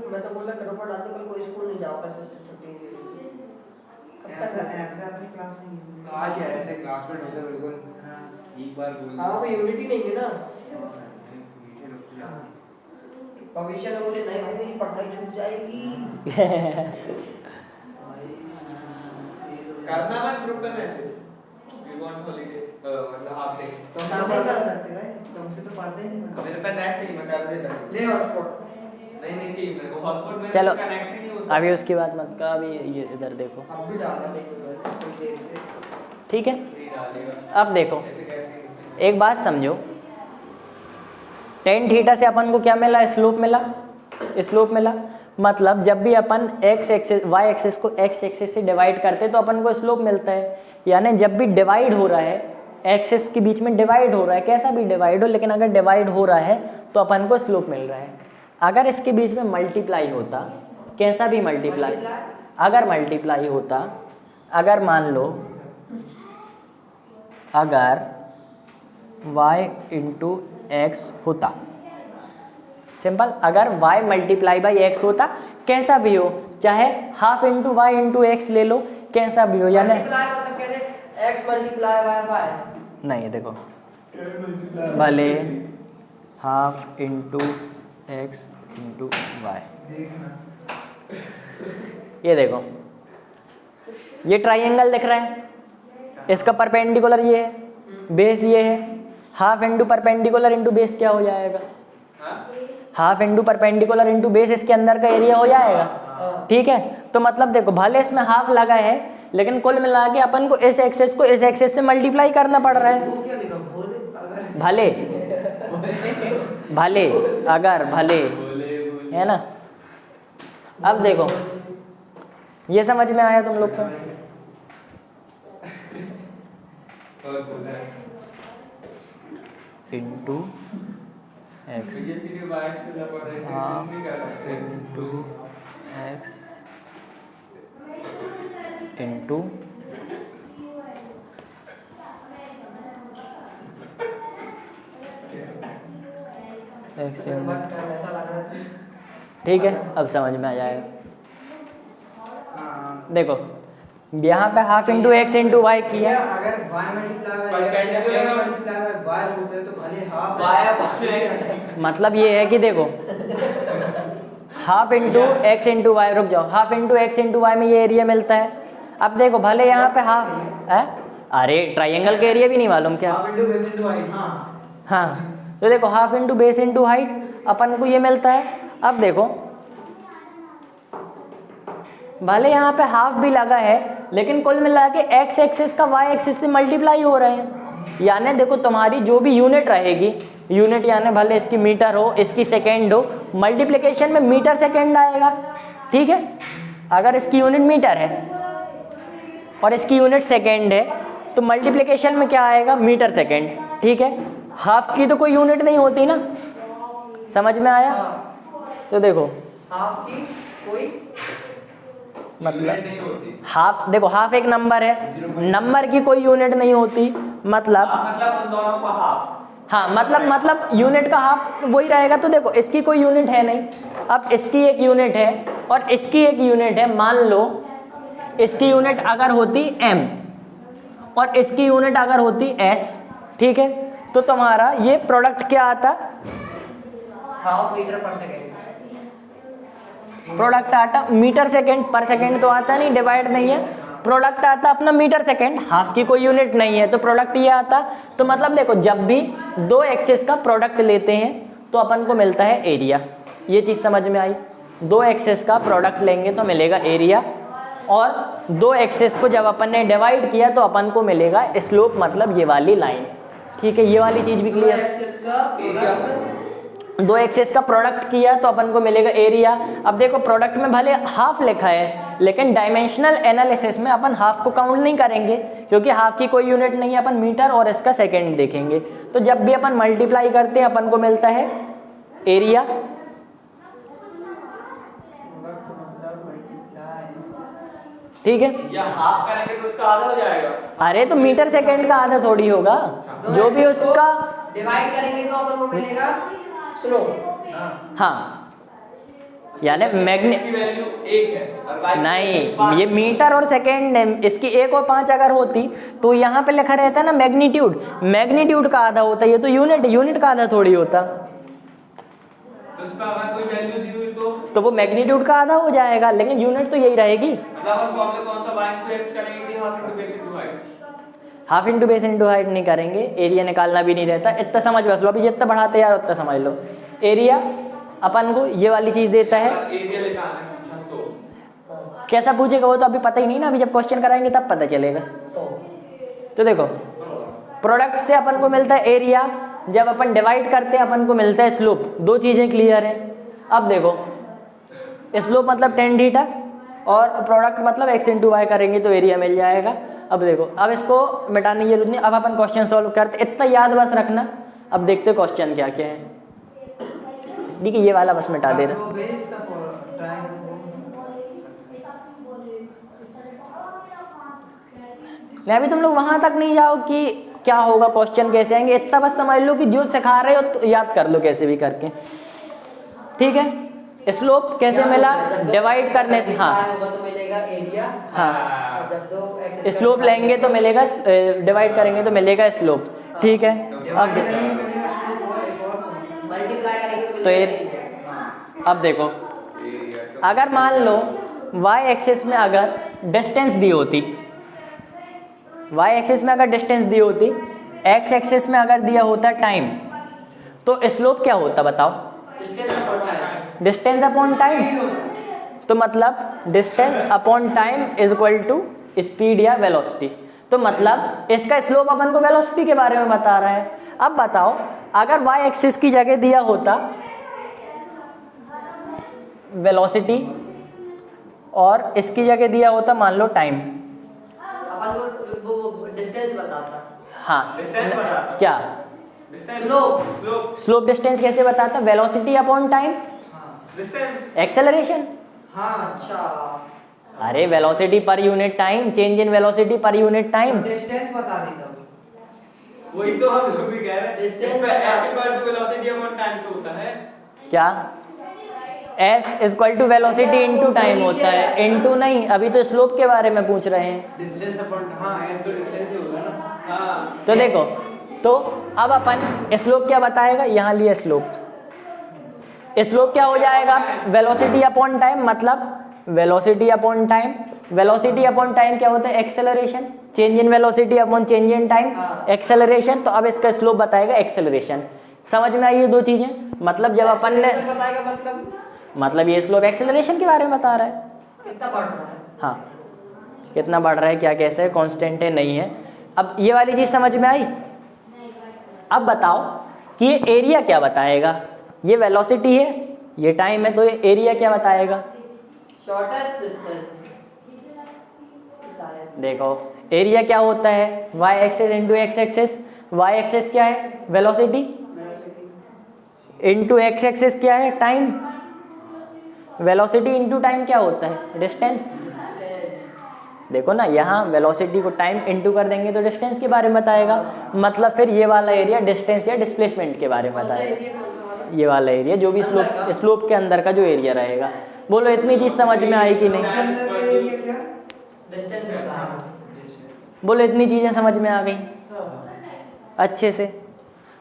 मैं तो बोला करो पढ़ा तो कल कोई स्कूल नहीं जाओगा, सिस्टर छुट्टी नहीं होगी। ऐसा ऐसा अपनी क्लास में नहीं काश यार ऐसे क्लासमेट होते बिल्कुल हाँ एक बार बोल हाँ वो यूनिटी नहीं है ना। मीठे रुक जाते भविष्य में बोले नहीं भाई मेरी पढ़ाई छूट जाएगी। करना मत ग्रुप में मैसेज, वी वांट हॉलीडे, मतलब हाफ डे। तुम तो नहीं कर सकते भाई, तुमसे तो पढ़ते ही नहीं मेरे पे नेट नहीं, मैं कर देता हूं। ले हॉटस्पॉट। नहीं चाहिए मेरे को हॉटस्पॉट में, चलो कनेक्ट ही नहीं होता। अभी उसकी बात मत कर, अभी ये इधर देखो। अब भी डालना देखो कुछ देर से। ठीक है, नहीं डालेगा। अब देखो ऐसे कैसे? एक बात समझो, टेन थीटा से अपन को क्या मिला? स्लोप मिला, स्लोप मिला। मतलब जब भी अपन x एक्सिस y एक्सिस को x एक्सिस से डिवाइड करते हैं तो अपन को स्लोप मिलता है। यानी जब भी डिवाइड हो रहा है, एक्सिस के बीच में डिवाइड हो रहा है, कैसा भी डिवाइड हो, लेकिन अगर डिवाइड हो रहा है तो अपन को स्लोप मिल रहा है। अगर इसके बीच में मल्टीप्लाई होता, कैसा भी मल्टीप्लाई, अगर मल्टीप्लाई होता, अगर मान लो अगर y इंटू एक्स होता, सिंपल, अगर y मल्टीप्लाई बाई एक्स होता, कैसा भी हो, चाहे half into y into x ले लो, कैसा भी हो, यानी मल्टीप्लाई मतलब कैसे? x multiply by y। नहीं देखो, भले half into x into y, ये देखो ये ट्राइंगल दिख रहा है, इसका परपेंडिकुलर ये है, बेस ये है, half into perpendicular into base क्या हो जाएगा? Half into perpendicular into base, इसके अंदर का एरिया हो जाएगा। ठीक है, तो मतलब देखो भले इसमें हाफ लगा है, लेकिन कुल मिला के अपन को इस एक्सेस को इस एक्सेस से मल्टीप्लाई करना पड़ रहा है। वो क्या लिखा भोले अगर भले भले, अगर भले, है ना। अब देखो ये समझ में आया तुम लोग को? और बोला इंटू एक्स ये सीधे बाइक से लगा रहे थे, हाँ, नहीं कर सकते। इंटू एक्स इंटू एक्स, मत कर, ऐसा लग रहा है। ठीक है, अब समझ में आ जाएगा। हाँ। देखो यहाँ पे half into x into y ये किया, अगर y मल्टीप्लाई पर बाय x या कैलकुलेटर x में- मल्टीप्लाई बाय y होते तो भले हाफ बाय मतलब ये है कि देखो half into x into y, रुक जाओ, half into x into y में ये एरिया मिलता है। अब देखो भले यहाँ पे हाफ है, अरे ट्राइंगल का एरिया भी नहीं मालूम क्या? Half into base into height. हाँ हाँ, तो देखो half into base into height अपन को ये मिलता है। अब देखो भले यहाँ पे हाफ भी लगा है लेकिन कुल मिला के एक्स एक्सिस का वाई एक्सिस से मल्टीप्लाई हो रहे हैं। यानी देखो तुम्हारी जो भी यूनिट रहेगी, यूनिट यानी भले इसकी मीटर हो इसकी सेकेंड हो, मल्टीप्लिकेशन में मीटर सेकेंड आएगा। ठीक है, अगर इसकी यूनिट मीटर है और इसकी यूनिट सेकेंड है तो मल्टीप्लिकेशन में क्या आएगा? Metre second. ठीक है, हाफ की तो कोई यूनिट नहीं होती ना, समझ में आया? हाँ, तो देखो हाफ की कोई मतलब नहीं होती। हाफ, देखो हाफ एक नंबर है, नंबर की कोई यूनिट नहीं होती, मतलब मतलब उन दोनों का हाफ। हाँ मतलब यूनिट का हाफ वही रहेगा। तो देखो इसकी कोई यूनिट है नहीं, अब इसकी एक यूनिट है और इसकी एक यूनिट है। मान लो इसकी यूनिट अगर होती m और इसकी यूनिट अगर होती s, ठीक है, तो तुम्हारा ये प्रोडक्ट क्या आता? हाफ मीटर पर सेकेंड। प्रोडक्ट आता मीटर सेकेंड, पर सेकेंड तो आता नहीं, डिवाइड नहीं है। प्रोडक्ट आता अपना मीटर सेकेंड, हाफ की कोई यूनिट नहीं है तो प्रोडक्ट ये आता। तो मतलब देखो जब भी दो एक्सिस का प्रोडक्ट लेते हैं तो अपन को मिलता है एरिया। ये चीज़ समझ में आई? दो एक्सिस का प्रोडक्ट लेंगे तो मिलेगा एरिया, और दो एक्सिस को जब अपन ने डिवाइड किया तो अपन को मिलेगा स्लोप, मतलब ये वाली लाइन। ठीक है, ये वाली चीज़ भी क्लियर? एक्सिस का प्रोडक्ट, दो एक्सिस का प्रोडक्ट किया तो अपन को मिलेगा एरिया। अब देखो प्रोडक्ट में भले हाफ लिखा है लेकिन डायमेंशनल एनालिसिस में अपन हाफ को काउंट नहीं करेंगे क्योंकि हाफ की कोई यूनिट नहीं है, अपन मीटर और इसका सेकंड देखेंगे। तो जब भी अपन मल्टीप्लाई करते हैं अपन को मिलता है एरिया। ठीक है, या हाफ करेंगे तो उसका आधा हो जाएगा। अरे तो मीटर सेकंड का आधा थोड़ी होगा, जो भी उसका, डिवाइड करेंगे तो अपन को मिलेगा स्लो। हाँ यानी मैग्ने इसकी वैल्यू 1 है और y की नहीं, वैल्यू 5 ये मीटर और सेकेंड है, इसकी 1 और 5 अगर होती तो यहाँ पे लिखा रहता ना मैग्नीट्यूड, मैग्नीट्यूड का आधा होता, ये तो यूनिट, यूनिट का आधा थोड़ी होता। तो उस पर अगर कोई वैल्यू दी हुई तो वो मैग्नीट्यूड का आधा हो जाएगा, लेकिन यूनिट तो यही रहेगी। मतलब हम फॉर्मूला कौन सा y को x करेंगे कि half into base into height? Half into base into height नहीं करेंगे, एरिया निकालना भी नहीं रहता। इतना समझ बस लो, अभी जितना बढ़ाते यार उतना समझ लो। एरिया अपन को ये वाली चीज देता है। अगर एरिया निकालना है तो कैसा पूछेगा वो तो अभी पता ही नहीं ना, अभी जब क्वेश्चन कराएंगे तब पता चलेगा। तो देखो प्रोडक्ट से अपन को मिलता है एरिया, जब अपन डिवाइड करते हैं अपन को मिलता है स्लोप। दो चीजें क्लियर हैं। अब देखो स्लोप मतलब tan थीटा और प्रोडक्ट मतलब x इंटू वाई करेंगे तो एरिया मिल जाएगा। अब देखो, अब इसको मिटाने की जरूरत नहीं, अब अपन क्वेश्चन सॉल्व करते, इतना याद बस रखना। अब देखते क्वेश्चन क्या क्या है। ठीक है, ये वाला बस मिटा देना। वो बेस का ट्रायंगल नहीं अभी तुम लोग वहां तक नहीं जाओ कि क्या होगा, क्वेश्चन कैसे आएंगे, इतना बस समझ लो कि जो सिखा रहे हो तो याद कर लो कैसे भी करके। ठीक है, स्लोप कैसे मिला, डिवाइड करने से। हाँ तो मिलेगा एरिया। हाँ, जब दो स्लोप लेंगे तो मिलेगा, डिवाइड करेंगे तो मिलेगा स्लोप। ठीक है, अब मल्टीप्लाई करेंगे तो अब देखो अगर मान लो y एक्सिस में अगर डिस्टेंस दी होती, y एक्सिस में अगर डिस्टेंस दी होती, x एक्सिस में अगर दिया होता टाइम, तो स्लोप क्या होता बताओ? Distance upon time. तो मतलब distance upon time is equal to speed या वेलोसिटी। तो मतलब इसका स्लोप अपन को वेलोसिटी के बारे में बता रहा है। अब बताओ अगर वाई एक्सिस की जगह दिया होता वेलोसिटी और इसकी जगह दिया होता मान लो टाइम, अपन को वो डिस्टेंस बताता। हाँ Distance बताता। क्या डिस्टेंस स्लोप। स्लोप डिस्टेंस कैसे बताता? Velocity upon time distance acceleration. हाँ अच्छा अरे velocity per unit time, change in velocity per unit time. Distance बता देता हूँ। वही तो हम लोग भी कह रहे हैं। Distance इस पे बता। s equal to velocity upon time तो होता है। क्या s equal to velocity into time होता है, इंटू नहीं, अभी तो स्लोप के बारे में पूछ रहे हैं। डिस्टेंस अपॉन हाँ एस तो डिस्टेंस ही होगा ना। हाँ तो देखो, तो अब अपन स्लोप क्या बताएगा, यहाँ लिए स्लोप, स्लोप क्या हो जाएगा? वेलोसिटी अपॉन टाइम, मतलब velocity upon time, velocity upon time क्या होता है? Acceleration, change in velocity upon change in time acceleration. तो अब इसका स्लोप बताएगा एक्सेलरेशन। समझ में आई ये दो चीजें? मतलब जब अपन ने Acceleration बताएगा मतलब ये स्लोप एक्सेलरेशन के बारे में बता रहा है। कितना बढ़ रहा है। हाँ, कितना बढ़ रहा है, क्या कैसे है, कांस्टेंट है नहीं है। अब ये वाली चीज समझ में आई। अब बताओ कि ये एरिया क्या बताएगा? ये वेलोसिटी है, ये टाइम है, तो ये एरिया क्या बताएगा? Shortest distance. देखो एरिया क्या होता है? y axis into x axis. y axis क्या है? वेलोसिटी इंटू एक्स एक्सेस क्या है? टाइम। वेलोसिटी इंटू टाइम क्या होता है? डिस्टेंस। देखो ना, यहाँ वेलोसिटी को टाइम इंटू कर देंगे तो डिस्टेंस के बारे में बताएगा। मतलब फिर ये वाला एरिया डिस्टेंस या डिस्प्लेसमेंट के बारे में बताएगा। ये वाला एरिया जो भी स्लोप के अंदर का जो एरिया रहेगा। बोलो इतनी चीज समझ में आई कि नहीं? अंदर का एरिया क्या? डिस्टेंस बताएगा। बोलो इतनी चीजें समझ में आ गई अच्छे से?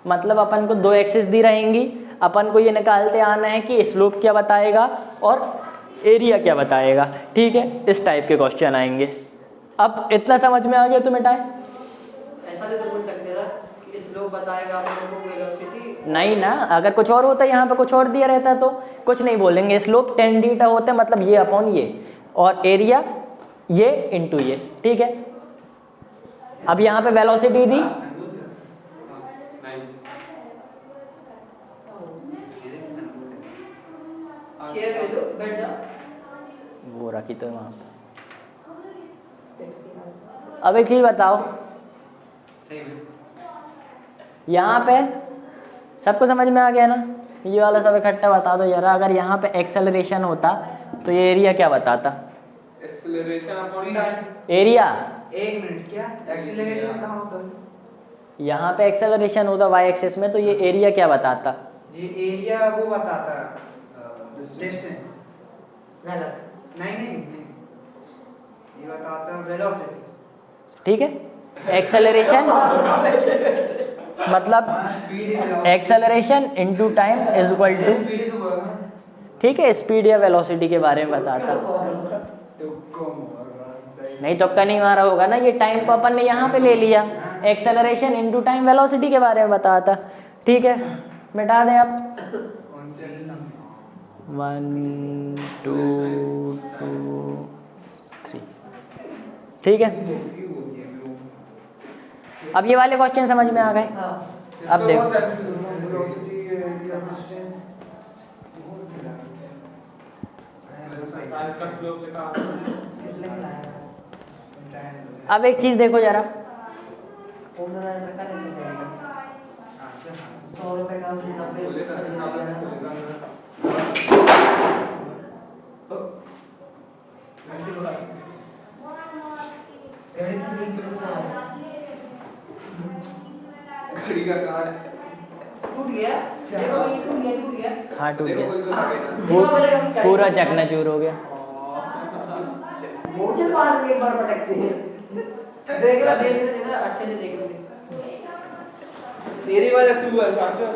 मतलब अपन को दो एक्सिस दी रहेंगी, अपन को ये निकालते आना है कि स्लोप क्या बताएगा और एरिया क्या बताएगा। ठीक है, इस टाइप के क्वेश्चन आएंगे। अब इतना समझ में आ गया तुम्हें टाइम? ऐसा भी तो बोल सकते हैं कि स्लोप बताएगा अपन को वेलोसिटी। नहीं ना, अगर कुछ और होता यहाँ पे कुछ और दिया रहता तो कुछ नहीं बोलेंगे। स्लोप tan थीटा होता है, मतलब ये अपॉन ये, और एरिया ये इंटू ये। ठीक है, अब यहाँ पे वेलोसिटी दी, चेयर ले लो, बैठ जा। वो रखी तो वहाँ पे। अब एक चीज बताओ, यहाँ पे सबको समझ में आ गया ना? ये वाला सब इकट्ठा बता दो जरा। अगर यहाँ पे एक्सेलरेशन होता तो ये एरिया क्या बताता? Acceleration upon time. एरिया, एक मिनट, क्या एक्सीलरेशन कहाँ होता है? यहाँ पे एक्सेलरेशन होता y एक्सिस में, तो ये एरिया क्या बताता? ये एरिया वो बताता डिस्टेंस। गलत। नहीं, ये बताता वेलोसिटी। ठीक है, एक्सेलरेशन मतलब acceleration into time is equal to, ठीक है, स्पीड या वेलोसिटी के बारे में बताता। नहीं तुक्का नहीं मारा होगा ना, ये टाइम को अपन ने यहाँ पे ले लिया। एक्सेलरेशन इनटू टाइम वेलोसिटी के बारे में बताता। ठीक है, मिटा दें आप। 1 2 2 3। ठीक है, अब ये वाले क्वेश्चन समझ में आ गए। हाँ। अब देखो, वेलोसिटी एरिया डिस्टेंस। इसका स्लोप लिखा। किसने खिलाया? अब एक चीज देखो जरा। 100 रुपए का 90 रुपए घड़ी का कांच टूट गया। देखो ये टूट गया। हाँ टूट देखो गया, कोई तो लगे पूरा चकनाचूर हो गया। मोटे पास एक बार पटकते हैं। देखना अच्छे से देखोगे। तेरी वजह से हुआ शाश्वत।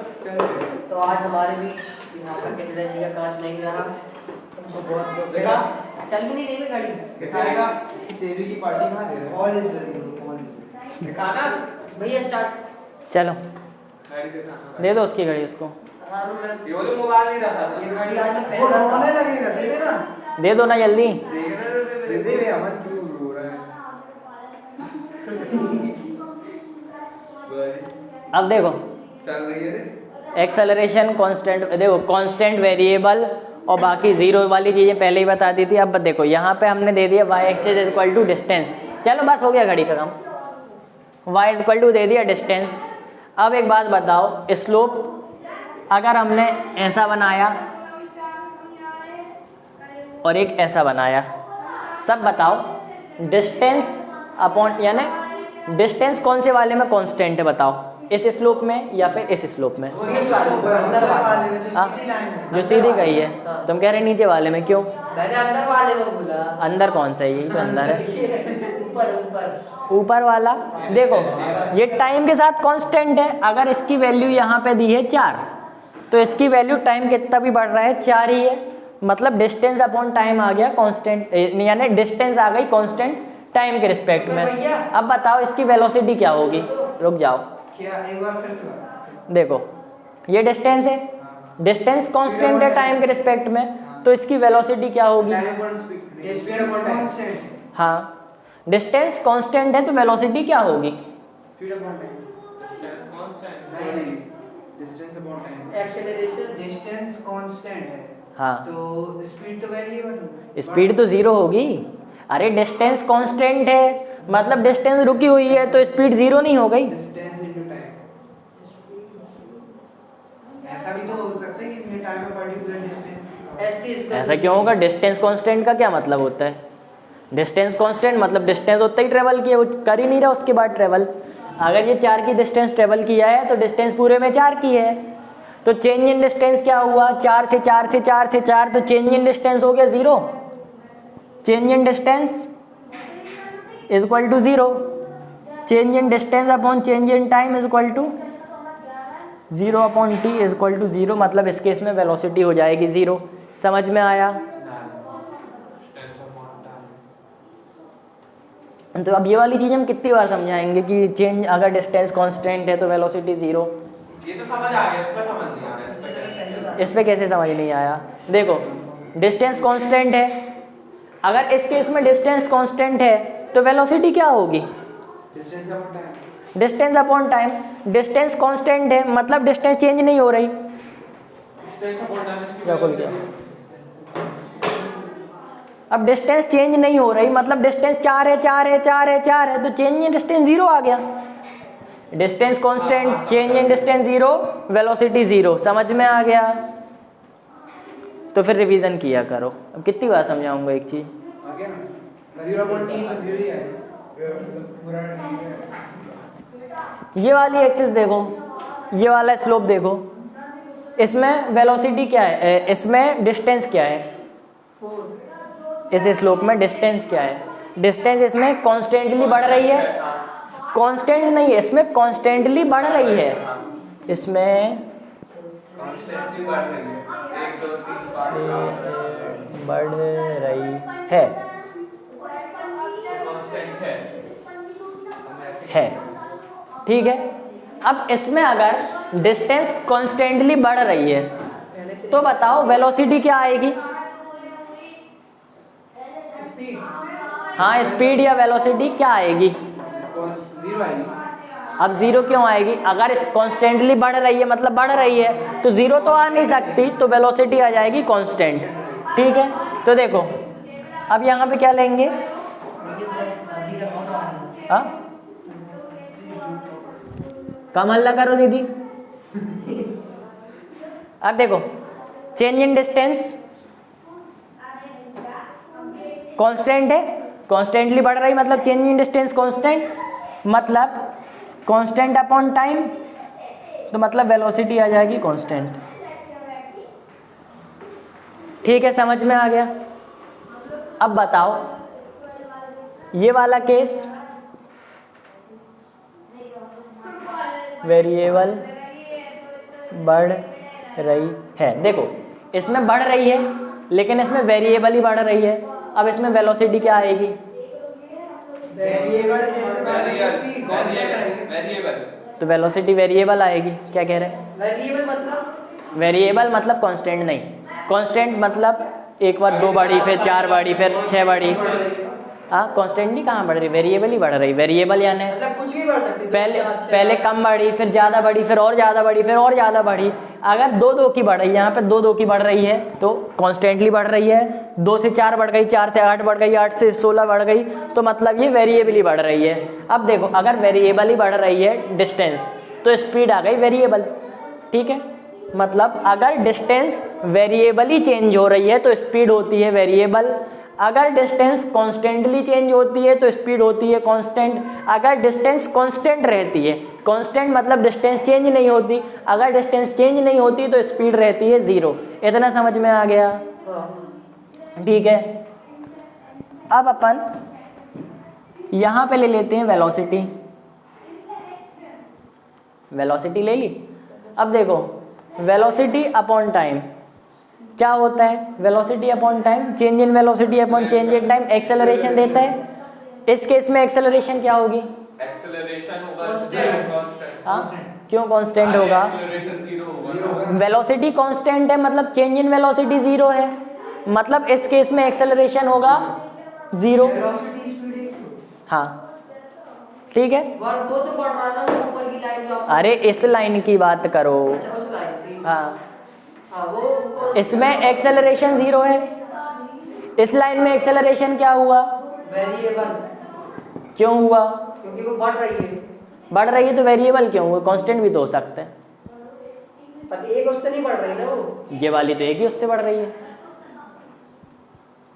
तो आज हमारे बीच यहाँ पर किसी जी का कांच नहीं रहा। तुमको बहुत दुख देखा? है। चल भी नहीं रही है गाड़ी। दिखाएगा तेरी की पार्टी कहाँ दे रहा है? All is very good, all is दिखाना भैया स्टार्ट। चलो गाड़ी दिखाना। दे दो उसकी घड़ी उसको, हाँ मैं ये वाला मोबाइल नहीं रखा था। ये गाड़ी आज मैं वो पहन रहा था। रोने लगेगा, दे देना। दे दो ना जल्दी। देखना तो दे दे भैया, मन क्यों रो रहा है? अब देखो, चल रही है रे। एक्सेलरेशन कांस्टेंट, देखो कांस्टेंट वेरिएबल और बाकी जीरो वाली चीज़ें पहले ही बता दी थी। अब देखो यहाँ पे हमने दे दिया y axis is equal to distance, चलो बस हो गया घड़ी का काम। y इज इक्वल टू दे दिया डिस्टेंस। अब एक बात बताओ, स्लोप अगर हमने ऐसा बनाया और एक ऐसा बनाया, सब बताओ डिस्टेंस अपॉन यानी डिस्टेंस कौन से वाले में कांस्टेंट है बताओ, इस स्लोप में या फिर इस स्लोप में? अंदर वाले में जो हाँ, सीधी लाइन है। जो सीधी गई है। तुम कह रहे नीचे वाले में, क्यों? मैंने अंदर वाले में बोला। अंदर कौन सा है? यही तो अंदर है। ऊपर ऊपर ऊपर वाला। देखो ये टाइम के साथ कांस्टेंट है, अगर इसकी वैल्यू यहाँ पे दी है 4 तो इसकी वैल्यू टाइम कितना भी बढ़ रहा है 4 ही है, मतलब डिस्टेंस अपॉन टाइम आ गया कांस्टेंट, यानी डिस्टेंस आ गई कांस्टेंट टाइम के रिस्पेक्ट में। अब बताओ इसकी वेलोसिटी क्या होगी? रुक जाओ, क्या एक बार फिर से बता। देखो ये डिस्टेंस है, डिस्टेंस कांस्टेंट है टाइम के रिस्पेक्ट में, तो इसकी वेलोसिटी क्या होगी? डिस्टेंस कांस्टेंट है। हाँ, डिस्टेंस कांस्टेंट है तो वेलोसिटी क्या होगी? Speed upon time. Distance constant. नहीं, distance upon time. Acceleration distance constant है हाँ, तो स्पीड तो वेरिएबल है। स्पीड तो जीरो होगी। अरे डिस्टेंस कांस्टेंट है मतलब डिस्टेंस रुकी हुई है तो स्पीड जीरो नहीं हो गई। Distance into time. ऐसा भी तो हो सकता है कि इतने टाइम में पर्टिकुलर डिस्टेंस। एसटी ऐसा क्यों होगा? डिस्टेंस कांस्टेंट का क्या मतलब होता है? डिस्टेंस कांस्टेंट मतलब डिस्टेंस उतना ही ट्रेवल किया, वो कर ही नहीं रहा उसके बाद ट्रेवल। अगर ये 4 की डिस्टेंस ट्रेवल किया है तो डिस्टेंस पूरे में 4 की है, तो चेंज इन डिस्टेंस क्या हुआ? 4 से 4 से 4 से 4, तो चेंज इन डिस्टेंस हो गया 0। Change in distance is equal to 0। Change in distance upon change in time is equal to 0 upon t is equal to 0, मतलब इस केस में वेलोसिटी हो जाएगी 0। समझ में आया? तो अब ये वाली चीज़ हम कितनी बार समझाएंगे कि चेंज अगर डिस्टेंस कांस्टेंट है तो वेलोसिटी 0। ये तो समझ आ गया, इस पे समझ नहीं आ रहा, इस पे कैसे? इस पे कैसे समझ नहीं आया? देखो डिस्टेंस कांस्टेंट है, अगर इस केस में डिस्टेंस कांस्टेंट है तो वेलोसिटी क्या होगी? Distance upon time. Distance upon time. Distance constant है मतलब डिस्टेंस चेंज नहीं हो रही। डिस्टेंस अपॉन टाइम इसकी क्या खोल गया? अब डिस्टेंस चेंज नहीं हो रही मतलब डिस्टेंस 4 है 4 है 4 है 4 है, तो चेंज इन डिस्टेंस 0 आ गया। Distance constant, change in distance 0, velocity 0। समझ में आ गया? तो फिर रिवीजन किया करो। अब कितनी बार समझाऊंगा एक चीज? आ गया ना? 0 अपॉन t तो 0 ही है। पूरा नहीं है। ये वाली एक्सिस देखो, ये वाला स्लोप देखो, इसमें वेलोसिटी क्या है? इसमें डिस्टेंस क्या है? इस स्लोप में डिस्टेंस क्या है? डिस्टेंस इसमें कॉन्स्टेंटली बढ़ रही है, कांस्टेंट नहीं है, इसमें कॉन्स्टेंटली बढ़ रही है। इसमें कांस्टेंटली बढ़ रही है, 1 2 3 5 बढ़ रही है, कांस्टेंट है। ठीक है। अब इसमें अगर डिस्टेंस कॉन्स्टेंटली बढ़ रही है तो बताओ वेलोसिटी क्या आएगी? स्पीड हाँ, स्पीड या वेलोसिटी क्या आएगी? 0 आएगी। अब 0 क्यों आएगी? अगर इस कॉन्स्टेंटली बढ़ रही है मतलब बढ़ रही है तो 0 तो आ नहीं सकती, तो वेलोसिटी आ जाएगी कांस्टेंट। ठीक है। तो देखो अब यहाँ पे क्या लेंगे? हाँ, कम हल्ला करो दीदी। अब देखो चेंज इन डिस्टेंस कांस्टेंट है, कांस्टेंटली बढ़ रही मतलब चेंज इन डिस्टेंस कांस्टेंट, मतलब कांस्टेंट अपॉन टाइम, तो मतलब वेलोसिटी आ जाएगी कांस्टेंट। ठीक है, समझ में आ गया? अब बताओ ये वाला केस वेरिएबल बढ़ रही है, देखो इसमें बढ़ रही है लेकिन इसमें वेरिएबल ही बढ़ रही है। अब इसमें वेलोसिटी क्या आएगी? वेरिएबल जैसे बढ़ रही है स्पीड वेरिएबल। तो वेलोसिटी वेरिएबल आएगी। क्या कह रहे हैं? वेरिएबल मतलब वेरिएबल मतलब कांस्टेंट नहीं, कांस्टेंट मतलब एक बार 2 बाड़ी, फिर 4 बाड़ी, फिर 6 बाड़ी। हाँ कॉन्स्टेंटली कहाँ बढ़ रही, वेरिएबल ही बढ़ रही, वेरिएबल यानी मतलब कुछ भी बढ़ सकती है, पहले कम बढ़ी, फिर ज़्यादा बढ़ी, फिर और ज़्यादा बढ़ी, फिर और ज़्यादा बढ़ी। अगर 2 की बढ़ रही है, यहाँ पे 2 की बढ़ रही है तो कॉन्स्टेंटली बढ़ रही है। 2 से 4 बढ़ गई, 4 से 8 बढ़ गई, 8 से 16 बढ़ गई, तो मतलब ये वेरिएबल बढ़ रही है। अब देखो अगर वेरिएबल ही बढ़ रही है डिस्टेंस, तो स्पीड आ गई वेरिएबल। ठीक है, मतलब अगर डिस्टेंस वेरिएबली चेंज हो रही है तो स्पीड होती है वेरिएबल। अगर डिस्टेंस कॉन्स्टेंटली चेंज होती है तो स्पीड होती है कांस्टेंट। अगर डिस्टेंस कांस्टेंट रहती है, कांस्टेंट मतलब डिस्टेंस चेंज नहीं होती, अगर डिस्टेंस चेंज नहीं होती तो स्पीड रहती है 0। इतना समझ में आ गया? ठीक है, अब अपन यहां पे ले लेते हैं वेलोसिटी। वेलोसिटी ले ली। अब देखो वेलोसिटी अपॉन टाइम क्या होता है? Velocity upon time, change in velocity upon change in time acceleration देता है। इस केस में एक्सेलरेशन क्या होगी? एक्सेलरेशन होगा Constant। हाँ, क्यों कांस्टेंट होगा? एक्सेलरेशन 0 होगा। वेलोसिटी कांस्टेंट है, मतलब चेंज इन वेलोसिटी 0 है, मतलब इस केस में एक्सेलरेशन होगा 0। वेलोसिटी स्पीड एक ही हो। हाँ ठीक है। वो तो पढ़ रहा है ना, वो ऊपर की लाइन जो आपको। अरे इस लाइन की बात करो। अच्छा उस लाइन की। हाँ, हाँ वो इसमें एक्सेलरेशन 0 है, इस लाइन में एक्सेलरेशन क्या हुआ? वेरिएबल, क्यों हुआ? क्योंकि वो बढ़ रही है। बढ़ रही है तो वेरिएबल क्यों हुआ? कांस्टेंट भी तो हो सकता है। पर एक उससे नहीं बढ़ रही ना वो। ये वाली तो एक ही उससे बढ़ रही है।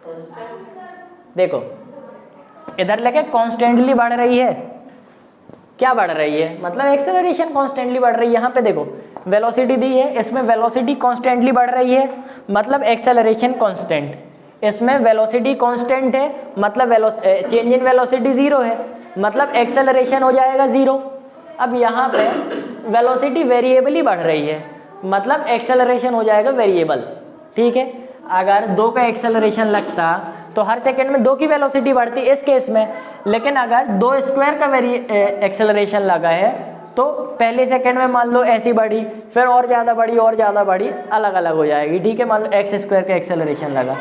कांस्टेंट। देखो इधर लेके कॉन्स्टेंटली बढ़ रही है, क्या बढ़ रही है? मतलब एक्सेलरेशन कॉन्स्टेंटली बढ़ रही है। यहाँ पे देखो वेलोसिटी दी है, इसमें वेलोसिटी कॉन्स्टेंटली बढ़ रही है, मतलब एक्सेलरेशन कॉन्स्टेंट। इसमें वेलोसिटी कांस्टेंट है, मतलब चेंज इन वेलोसिटी 0 है, मतलब एक्सेलरेशन हो जाएगा 0। अब यहाँ पे वेलोसिटी वेरिएबली बढ़ रही है, मतलब एक्सेलरेशन हो जाएगा वेरिएबल। ठीक है, अगर 2 का एक्सेलरेशन लगता तो हर सेकंड में 2 की वेलोसिटी बढ़ती इस केस में, लेकिन अगर 2 स्क्वायर का एक्सेलरेशन लगा है तो पहले सेकंड में मान लो ऐसी बढ़ी, फिर और ज़्यादा बढ़ी, और ज़्यादा बढ़ी, अलग अलग हो जाएगी। ठीक है, मान लो एक्स स्क्वायर का एक्सेलरेशन लगा,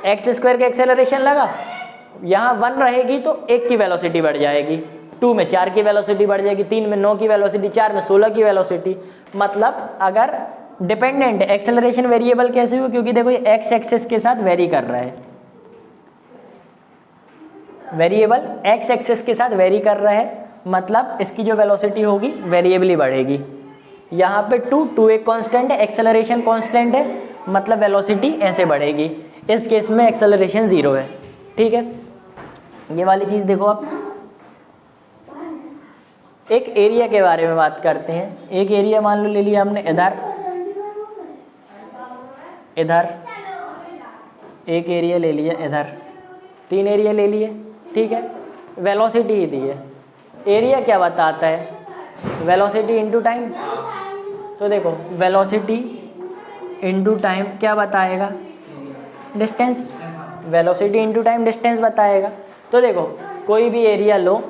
एक्स स्क्वायर का एक्सेलरेशन लगा, यहाँ 1 रहेगी तो 1 की वेलोसिटी बढ़ जाएगी, 2 में 4 की वेलोसिटी बढ़ जाएगी, 3 में 9 की वेलोसिटी, 4 में 16 की वेलोसिटी। मतलब अगर डिपेंडेंट एक्सेलरेशन वेरिएबल कैसे हुआ? क्योंकि देखो ये एक्स एक्सिस के साथ वेरी कर रहा है, वेरिएबल एक्स एक्सिस के साथ वेरी कर रहा है, मतलब इसकी जो वेलोसिटी होगी वेरिएबली बढ़ेगी। यहाँ पे 2 एक कांस्टेंट है, एक्सेलरेशन कांस्टेंट है, मतलब वेलोसिटी ऐसे बढ़ेगी। इस केस में एक्सेलरेशन 0 है। ठीक है, ये वाली चीज़ देखो आप। एक एरिया के बारे में बात करते हैं। एक एरिया मान लो ले लिया हमने, इधर इधर एक एरिया ले लिया, इधर 3 एरिया ले लिए। ठीक है, वेलोसिटी ही दी है, एरिया क्या बताता है? Velocity into time. तो देखो वेलोसिटी इनटू टाइम क्या बताएगा? Distance. Velocity into time distance बताएगा। तो देखो कोई भी एरिया लो,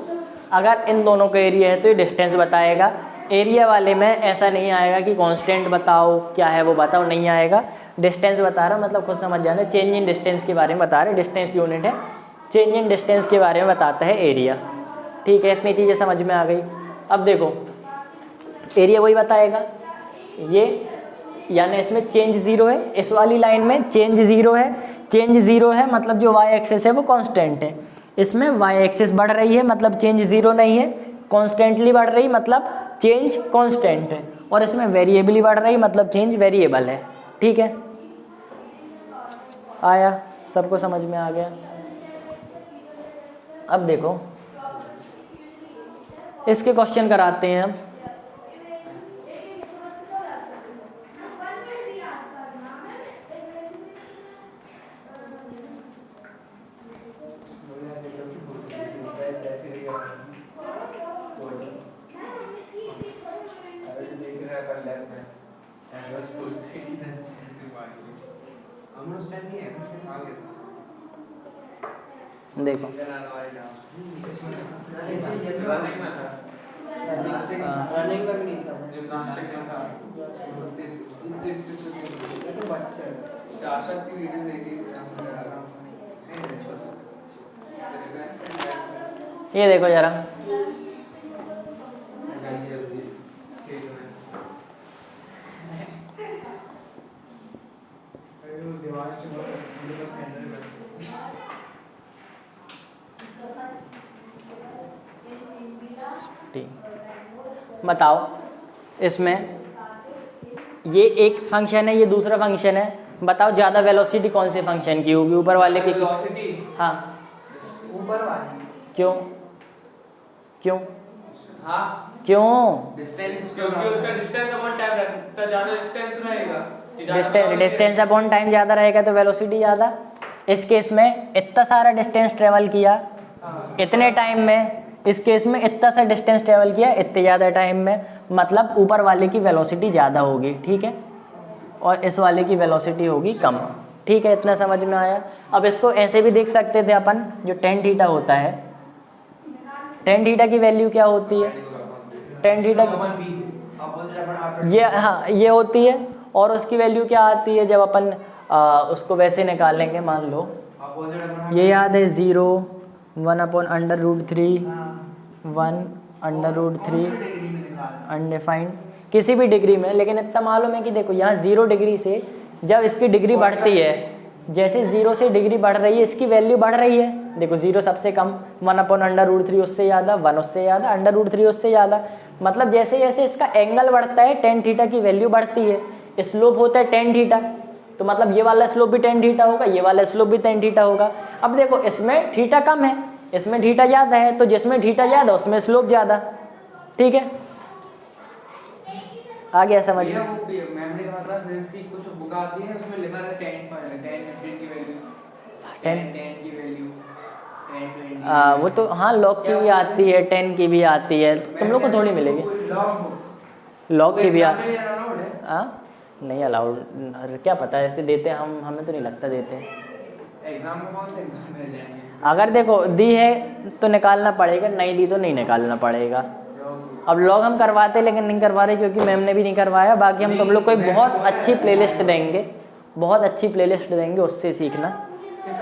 अगर इन दोनों का एरिया है तो ये डिस्टेंस बताएगा। एरिया वाले में ऐसा नहीं आएगा कि कांस्टेंट बताओ क्या है वो बताओ, नहीं आएगा। डिस्टेंस बता रहा, मतलब खुद समझ जाना, चेंज इन डिस्टेंस के बारे में बता रहे, डिस्टेंस यूनिट है, चेंज इन डिस्टेंस के बारे में बताता है एरिया। ठीक है, इतनी चीज़ें समझ में आ गई। अब देखो एरिया वही बताएगा, ये यानी इसमें चेंज 0 है, इस वाली लाइन में चेंज 0 है, चेंज 0 है मतलब जो वाई एक्सिस है वो कांस्टेंट है, इसमें वाई एक्सिस बढ़ रही है मतलब चेंज 0 नहीं है, कॉन्स्टेंटली बढ़ रही मतलब चेंज कांस्टेंट है, और इसमें वेरिएबली बढ़ रही मतलब चेंज वेरिएबल है। ठीक है, आया? सबको समझ में आ गया? अब देखो इसके क्वेश्चन कराते हैं हम। देखो रनिंग का भी नहीं था। की वीडियो देखी ये देखो जरा, दीवार से कैंडल ठीक। बताओ इसमें ये एक फंक्शन है, ये दूसरा फंक्शन है, बताओ ज़्यादा वेलोसिटी कौन से फंक्शन की होगी, ऊपर वाले की? वेलोसिटी हाँ, ऊपर वाली। क्यों क्यों हाँ, क्यों? डिस्टेंस, क्योंकि उसका डिस्टेंस अपॉन टाइम रहता, ज्यादा डिस्टेंस रहेगा, डिस्टेंस अपॉन टाइम ज़्यादा रहेगा तो वेलोसिटी ज़्यादा। इस केस में इतना सारा डिस्टेंस ट्रेवल किया इतने टाइम में, इस केस में इतना सा डिस्टेंस ट्रेवल किया इतने ज़्यादा टाइम में, मतलब ऊपर वाले की वेलोसिटी ज़्यादा होगी, ठीक है, और इस वाले की वेलोसिटी होगी कम, ठीक है। इतना समझ में आया। अब इसको ऐसे भी देख सकते थे अपन, जो टेन थीटा होता है, टेन थीटा की वैल्यू क्या होती है? टेन थीटा ये, हाँ, ये होती है, और उसकी वैल्यू क्या आती है जब अपन उसको वैसे निकालेंगे? मान लो ये याद है, 0, 1/√3, 1/√3 अनडिफाइंड, किसी भी डिग्री में। लेकिन इतना मालूम है कि देखो यहाँ 0 डिग्री से जब इसकी डिग्री बढ़ती है, जैसे 0 से डिग्री बढ़ रही है इसकी वैल्यू बढ़ रही है। देखो 0 सबसे कम, 1/√3 उससे ज़्यादा, 1 उससे ज़्यादा, √3 उससे ज़्यादा, मतलब जैसे जैसे इसका एंगल बढ़ता है टेन थीटा की वैल्यू बढ़ती है। स्लोप होता है टेन थीटा, तो मतलब ये वाला स्लोप भी टेन थीटा होगा, ये वाला स्लोप भी टेन थीटा होगा। अब देखो इसमें थीटा कम है, इसमें थीटा ज़्यादा है, तो जिसमें थीटा ज़्यादा उसमें स्लोप ज़्यादा, ठीक है। आ गया समझ में? वो मेमोरी का मतलब जैसे कुछ बुक आती है उसमें लिखा रहता है 10 की वैल्यू, 10 की वैल्यू, 10 20। वो तो हाँ, लॉग की भी आती है, 10 की भी आती है, तुम लोग को थोड़ी मिलेगी। लॉग की भी नहीं अलाउड, क्या पता ऐसे देते हैं हम, हमें तो नहीं लगता देते हैं। एग्जाम में कौन से एग्जाम में जाएंगे? अगर देखो दी है तो निकालना पड़ेगा, नहीं दी तो नहीं निकालना पड़ेगा। अब लॉग हम करवाते लेकिन नहीं करवा रहे क्योंकि मैम ने भी नहीं करवाया। बाकी हम तुम लोग को एक बहुत अच्छी प्लेलिस्ट देंगे, बहुत अच्छी प्लेलिस्ट देंगे, उससे सीखना।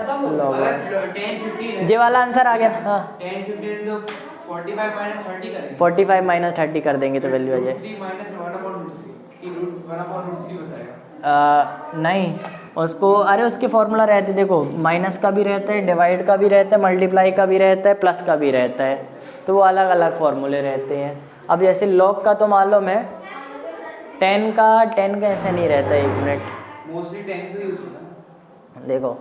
लॉग 10-15 ये वाला आंसर आ गया। हाँ, 10-15 तो 45 - 30 करेंगे, 45 - 30 कर देंगे तो वैल्यू आ जाए। 3 - 1/√3 बचाएगा। नहीं, उसको अरे उसके फॉर्मूला रहते, देखो माइनस का भी रहता है, डिवाइड का भी रहता है, मल्टीप्लाई का भी रहता है, प्लस का भी रहता है, तो वो अलग अलग फॉर्मूले रहते हैं। अब जैसे लॉग का तो मालूम है, 10 का ऐसे नहीं रहता है। 1 मिनट, मोस्टली 10 तो यूज होता है। देखो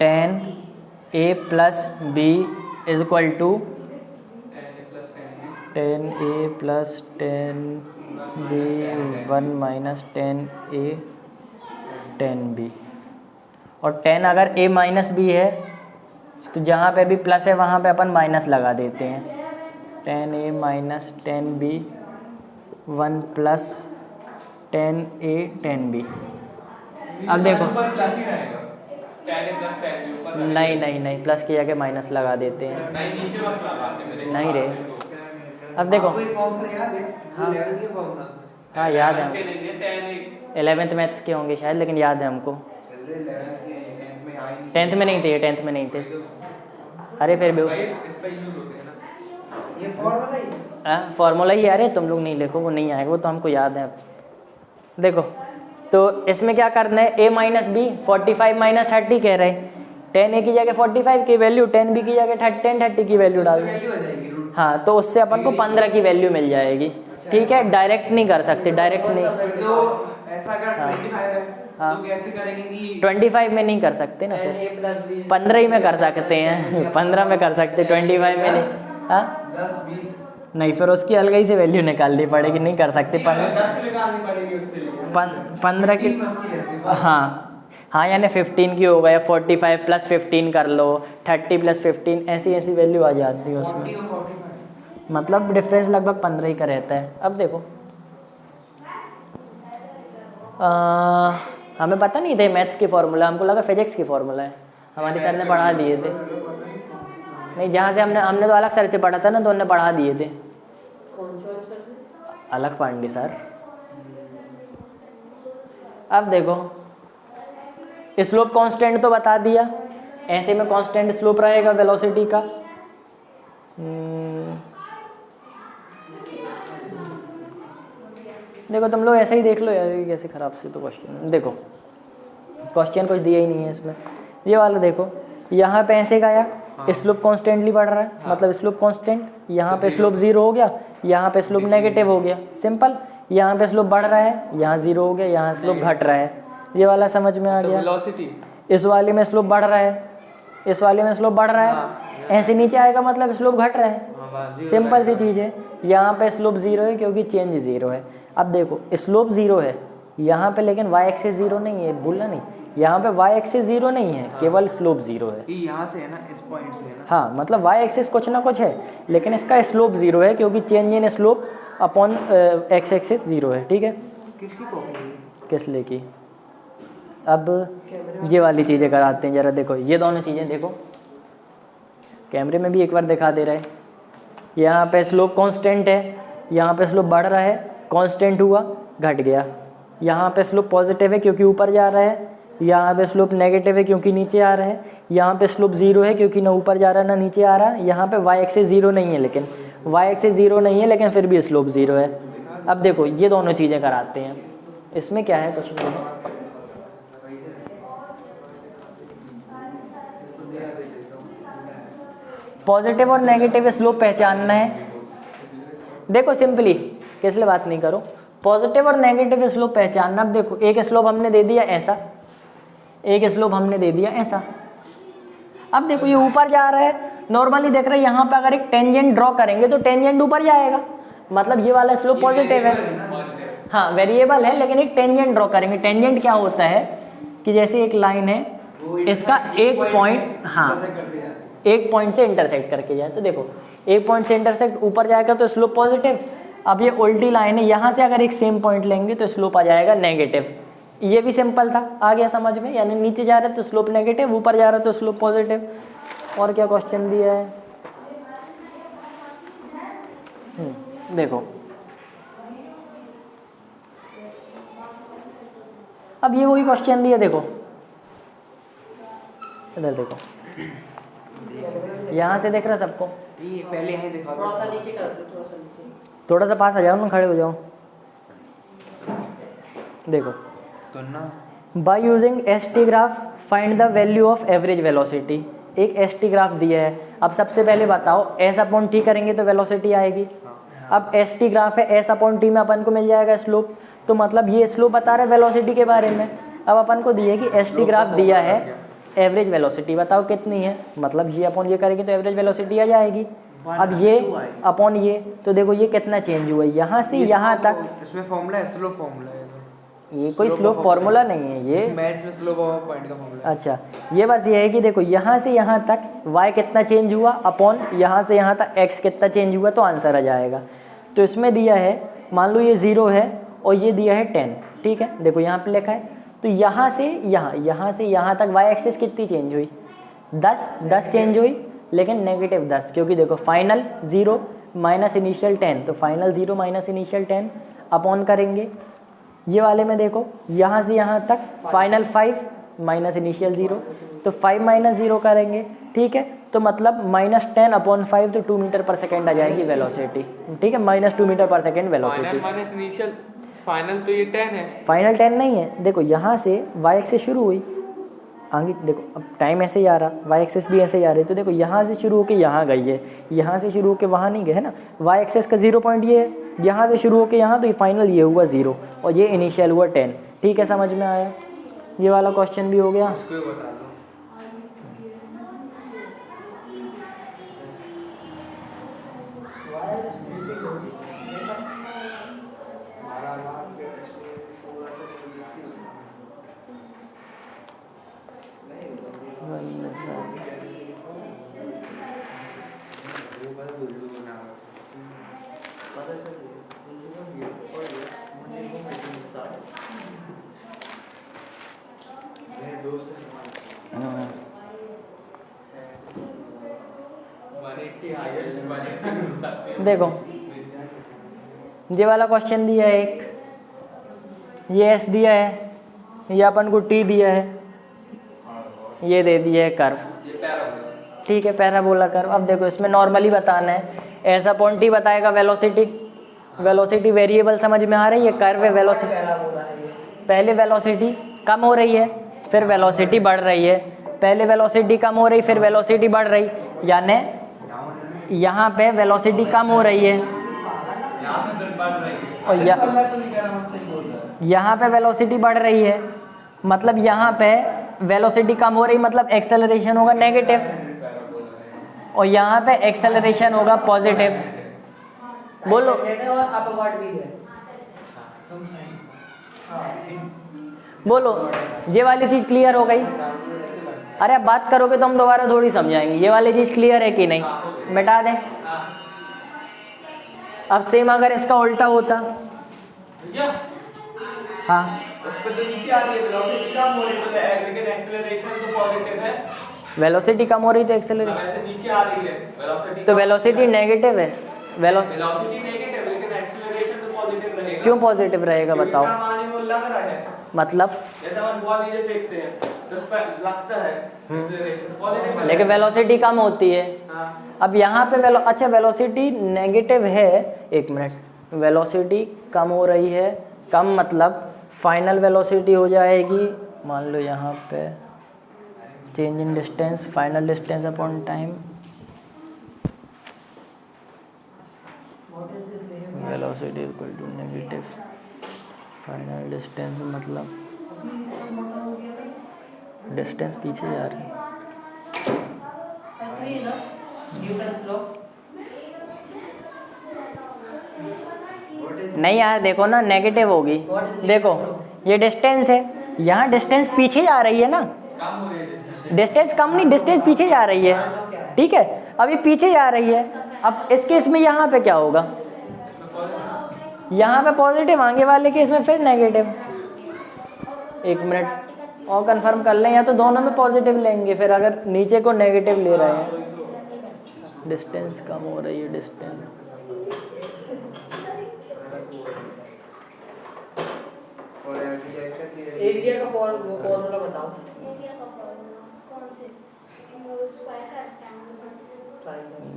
10a + b = 10a + 10b 1 - 10a 10b। और 10 अगर a - b है तो जहाँ पे भी प्लस है वहाँ पे अपन माइनस लगा देते हैं। 10a - 10b 1 + 10a 10b। अब देखो प्लस ही रहेगा, 10 + 10 ऊपर नहीं, प्लस की जगह माइनस लगा देते हैं। नहीं, नीचे बस लगाते मेरे नहीं रे, अब देखो कोई फॉर्मूला याद है? हाँ। 11 के फॉर्मूला से हाँ याद है, के नहीं है, 10 11th मैथ्स के होंगे शायद, लेकिन याद है हमको। चल रहे 11 के 10 में आई नहीं, 10th में नहीं थे, 10th में नहीं थे। अरे फिर भी भाई इसका यूज होते हैं ना, ये फॉर्मूला ही फॉर्मूला ही है। अरे तुम लोग नहीं लिखो, वो नहीं आएगा, वो तो हमको याद है। देखो तो इसमें क्या करना है, a - b 45 - 30 कह रहे हैं। 10a की जगह 45 की वैल्यू, 10b की जगह 1030 की वैल्यू डाल दें। वैल्यू आ जाएगी रूट। हाँ, तो उससे अपन को 15 की वैल्यू मिल जाएगी, ठीक है। डायरेक्ट नहीं कर सकते, डायरेक्ट नहीं। तो ऐसा अगर हाँ। 25 है हाँ। तो कैसे करेंगे कि 25 में नहीं कर सकते ना, फिर 10a + b 15 ही में कर सकते हैं। 15 में कर सकते, 25 में नहीं। हाँ 10 20 नहीं, फिर उसकी अलग ही से वैल्यू निकालनी पड़ेगी, नहीं कर सकते। 10 निकालनी पड़ेगी उसके लिए, 15 की, 3 बस की रहती है। हाँ यानी 15 की हो गया, 45 + 15 कर लो, 30 + 15, ऐसी वैल्यू आ जाती है उसमें। 40 और 45 मतलब डिफरेंस लगभग 15 ही का रहता है। अब देखो हमें पता नहीं थे मैथ्स के फॉर्मूला, हमको लगा फिजिक्स की फॉर्मूला है, हमारे सर ने पढ़ा दिए थे। नहीं, जहाँ से हमने तो अलग सर से पढ़ा था ना, तो उन्होंने पढ़ा दिए थे, कौन से वाले सर से? अलग पांडे सर। अब देखो स्लोप कांस्टेंट तो बता दिया, ऐसे में कांस्टेंट स्लोप रहेगा वेलोसिटी का। देखो तुम लोग ऐसे ही देख लो यार, ये कैसे खराब से तो क्वेश्चन। देखो क्वेश्चन कुछ दिया ही नहीं है इसमें। ये वाला देखो, यहाँ पे ऐसे गया, स्लोप कॉन्स्टेंटली बढ़ रहा है, मतलब स्लोप कांस्टेंट। यहाँ पे स्लोप 0 हो गया, यहाँ पे स्लोप नेगेटिव हो गया, सिंपल। यहाँ पे स्लोप बढ़ रहा है, यहाँ 0 हो गया, यहाँ स्लोप घट रहा है। ये वाला समझ में आ गया। वेलोसिटी इस वाले में स्लोप बढ़ रहा है, इस वाले में स्लोप बढ़ रहा है, ऐसे नीचे आएगा मतलब स्लोप घट रहा है। सिंपल सी चीज़ है। यहाँ पे स्लोप 0 है क्योंकि चेंज 0 है। अब देखो स्लोप 0 है यहाँ पे, लेकिन y एक्सिस 0 नहीं है, भूलना नहीं। यहाँ पे y एक्सिस 0 नहीं है, केवल स्लोप 0 है। यहाँ से है ना, इस पॉइंट से है ना। हाँ, मतलब y एक्सिस कुछ ना कुछ है, लेकिन इसका स्लोप 0 है क्योंकि change in slope upon x axis 0 है। ठीक है, किसकी कॉपी है? किस ले की? अब ये वाली चीज़ें कराते हैं ज़रा। देखो ये दोनों चीज़ें देखो, कैमरे में भी एक बार दिखा दे रहा है। यहाँ पे स्लोप कांस्टेंट है, यहाँ पे स्लोप बढ़ रहा है, कांस्टेंट हुआ, घट गया। यहाँ पे स्लोप पॉजिटिव है क्योंकि ऊपर जा रहा है, यहाँ पे स्लोप नेगेटिव है क्योंकि नीचे आ रहा है, यहाँ पे स्लोप 0 है क्योंकि ना ऊपर जा रहा है ना नीचे आ रहा है। यहाँ पे y एक्सिस 0 नहीं है, लेकिन y एक्सिस 0 नहीं है, लेकिन फिर भी स्लोप 0 है। अब देखो ये दोनों चीज़ें कराते हैं। इसमें क्या है, कुछ नहीं है। पॉजिटिव और नेगेटिव स्लोप पहचानना है। देखो सिंपली, किस लिए बात नहीं करो, पॉजिटिव और नेगेटिव स्लोप पहचानना। अब देखो एक स्लोप हमने दे दिया ऐसा, एक स्लोप हमने दे दिया ऐसा। अब देखो ये ऊपर जा रहा है, नॉर्मली देख रहे हैं यहाँ पे अगर एक टेंजेंट ड्रॉ करेंगे तो टेंजेंट ऊपर जाएगा, मतलब ये वाला स्लोप पॉजिटिव है। हाँ वेरिएबल है, लेकिन एक टेंजेंट ड्रॉ करेंगे। टेंजेंट क्या होता है कि जैसे एक लाइन है, इसका एक पॉइंट, हाँ एक पॉइंट से इंटरसेक्ट करके जाए, तो देखो एक पॉइंट से इंटरसेक्ट ऊपर जाएगा तो स्लोप पॉजिटिव। अब ये उल्टी लाइन है, यहाँ से अगर एक सेम पॉइंट लेंगे तो स्लोप आ जाएगा नेगेटिव। ये भी सिंपल था, आ गया समझ में। यानी नीचे जा रहा है तो स्लोप नेगेटिव, ऊपर जा रहा है तो स्लोप पॉजिटिव। और क्या क्वेश्चन दिया है, देखो अब ये वही क्वेश्चन दिया। देखो इधर देखो, यहाँ से देख रहा सबको, ये पहले यहीं दिखा दो। थोड़ा सा नीचे कर दो, थोड़ा सा नीचे। थोड़ा सा पास आ जाओ ना, खड़े हो जाओ। देखो तो ना by using ST graph find the value of average velocity. एक एसटी ग्राफ दिया है। अब सबसे पहले बताओ एस अपॉन टी करेंगे तो वेलोसिटी आएगी। अब एसटी ग्राफ है, एस अपॉन टी में अपन को मिल जाएगा स्लोप, तो मतलब ये स्लोप बता रहा है वेलोसिटी के बारे में। अब अपन को दिया है कि एसटी ग्राफ दिया है, एवरेज वेलोसिटी बताओ कितनी है, मतलब ये अपॉन ये करेंगे तो एवरेज वेलोसिटी आ जाएगी। अब ये अपॉन ये, तो देखो ये कितना चेंज हुआ है यहाँ से यहाँ तक। इसमें फॉर्मूला है, स्लोप फॉर्मूला है। ये कोई स्लोप फॉर्मूला नहीं है, ये मैथ्स में स्लोप ऑफ पॉइंट का फॉर्मूला है। अच्छा, ये बस ये है कि देखो यहाँ से यहाँ तक y कितना चेंज हुआ अपॉन यहाँ से यहाँ तक x कितना चेंज हुआ, तो आंसर आ जाएगा। तो इसमें दिया है, मान लो ये 0 है और ये दिया है 10, ठीक है। देखो यहाँ पे लिखा है, तो यहाँ से यहाँ से यहाँ तक y एक्सिस कितनी चेंज हुई, 10 चेंज हुई, लेकिन नेगेटिव 10, क्योंकि देखो फाइनल 0 माइनस इनिशियल 10, तो फाइनल 0 माइनस इनिशियल 10 अपॉन करेंगे। ये वाले में देखो यहाँ से यहाँ तक फाइनल 5 माइनस इनिशियल 0, तो 5 माइनस 0 करेंगे, ठीक है। तो मतलब -10 अपॉन 5, तो 2 मीटर पर सेकेंड आ जाएगी वेलोसिटी, ठीक है। -2 मीटर पर second velocity. Minus initial, final तो ये 10 है। फाइनल 10 नहीं है, देखो यहाँ से y एक्सिस शुरू हुई, आगे देखो अब टाइम ऐसे ही आ रहा, y एक्सिस भी ऐसे ही आ रही है, तो देखो यहाँ से शुरू होकर यहाँ गई है, यहाँ से शुरू होकर वहाँ नहीं गए है ना। y एक्सिस का 0 पॉइंट ये है, यहाँ से शुरू होकर यहाँ, तो ये फाइनल ये हुआ 0 और ये इनिशियल हुआ 10, ठीक है। समझ में आया, ये वाला क्वेश्चन भी हो गया। इसको बता दो। देखो ये वाला क्वेश्चन दिया है एक, ये एस दिया है, ये अपन को टी दिया है, ये दे दिया है कर्व, ठीक है, पैराबोला कर्व। अब देखो इसमें नॉर्मली बताना है, ऐसा पॉइंट ही बताएगा वेलोसिटी। वेलोसिटी वेरिएबल समझ में आ रही है, कर्व है वेलोसिटी। पहला बोला है ये। पहले वेलोसिटी कम हो रही है, फिर वेलोसिटी बढ़ रही है, पहले वेलोसिटी कम हो रही, फिर वेलोसिटी बढ़ रही, यानी यहाँ पे वेलोसिटी कम हो रही है और यहाँ पे वेलोसिटी बढ़ रही है, मतलब यहाँ पे वेलोसिटी कम हो रही, मतलब एक्सेलरेशन होगा नेगेटिव और यहाँ पे एक्सेलरेशन होगा पॉजिटिव। बोलो और अपवर्ड भी है। बोलो, ये वाली चीज़ क्लियर हो गई? अरे अब बात करोगे तो हम दोबारा थोड़ी समझाएंगे। ये वाली चीज़ क्लियर है कि नहीं? मिटा दें। अब सेम अगर इसका उल्टा होता, हाँ उस पे तो नीचे आ रही है वेलोसिटी कम हो रही है तो लेकिन एक्सेलरेशन तो पॉजिटिव है। वेलोसिटी कम हो रही तो एक्सेलरेशन, वैसे नीचे आ रही है वेलोसिटी तो वेलोसिटी नेगेटिव है। वेलोसिटी नेगेटिव लेकिन एक्सेलरेशन तो पॉजिटिव रहेगा। क्यों पॉजिटिव रहेगा बताओ? क्या माने वो लग रहा है, मतलब जैसे हम बॉल नीचे फेंकते हैं तो उस पर लगता है एक्सेलरेशन तो पॉजिटिव है, लेकिन वेलोसिटी कम होती है। हां अब यहाँ पे अच्छा वेलोसिटी नेगेटिव है, एक मिनट, वेलोसिटी कम हो रही है, कम मतलब फाइनल वेलोसिटी हो जाएगी, मान लो यहाँ पे change in distance, final distance upon time, velocity equal to negative final distance, मतलब डिस्टेंस पीछे जा रही है। तो ये ना न्यूटन्स लॉ। नहीं यार देखो ना, नेगेटिव होगी। देखो ये डिस्टेंस है, यहाँ डिस्टेंस पीछे जा रही है ना, कम हो रही है डिस्टेंस कम नहीं, डिस्टेंस पीछे जा रही है, ठीक है, अभी पीछे जा रही है। अब इस केस में यहाँ पे क्या होगा? यहाँ पे पॉजिटिव, आगे वाले केस में फिर नेगेटिव। एक मिनट और कंफर्म कर लें, या तो दोनों में पॉजिटिव लेंगे, फिर अगर नीचे को नेगेटिव ले रहे हैं, डिस्टेंस कम हो रही है, डिस्टेंस एरिया का फॉर्मूला बताओ।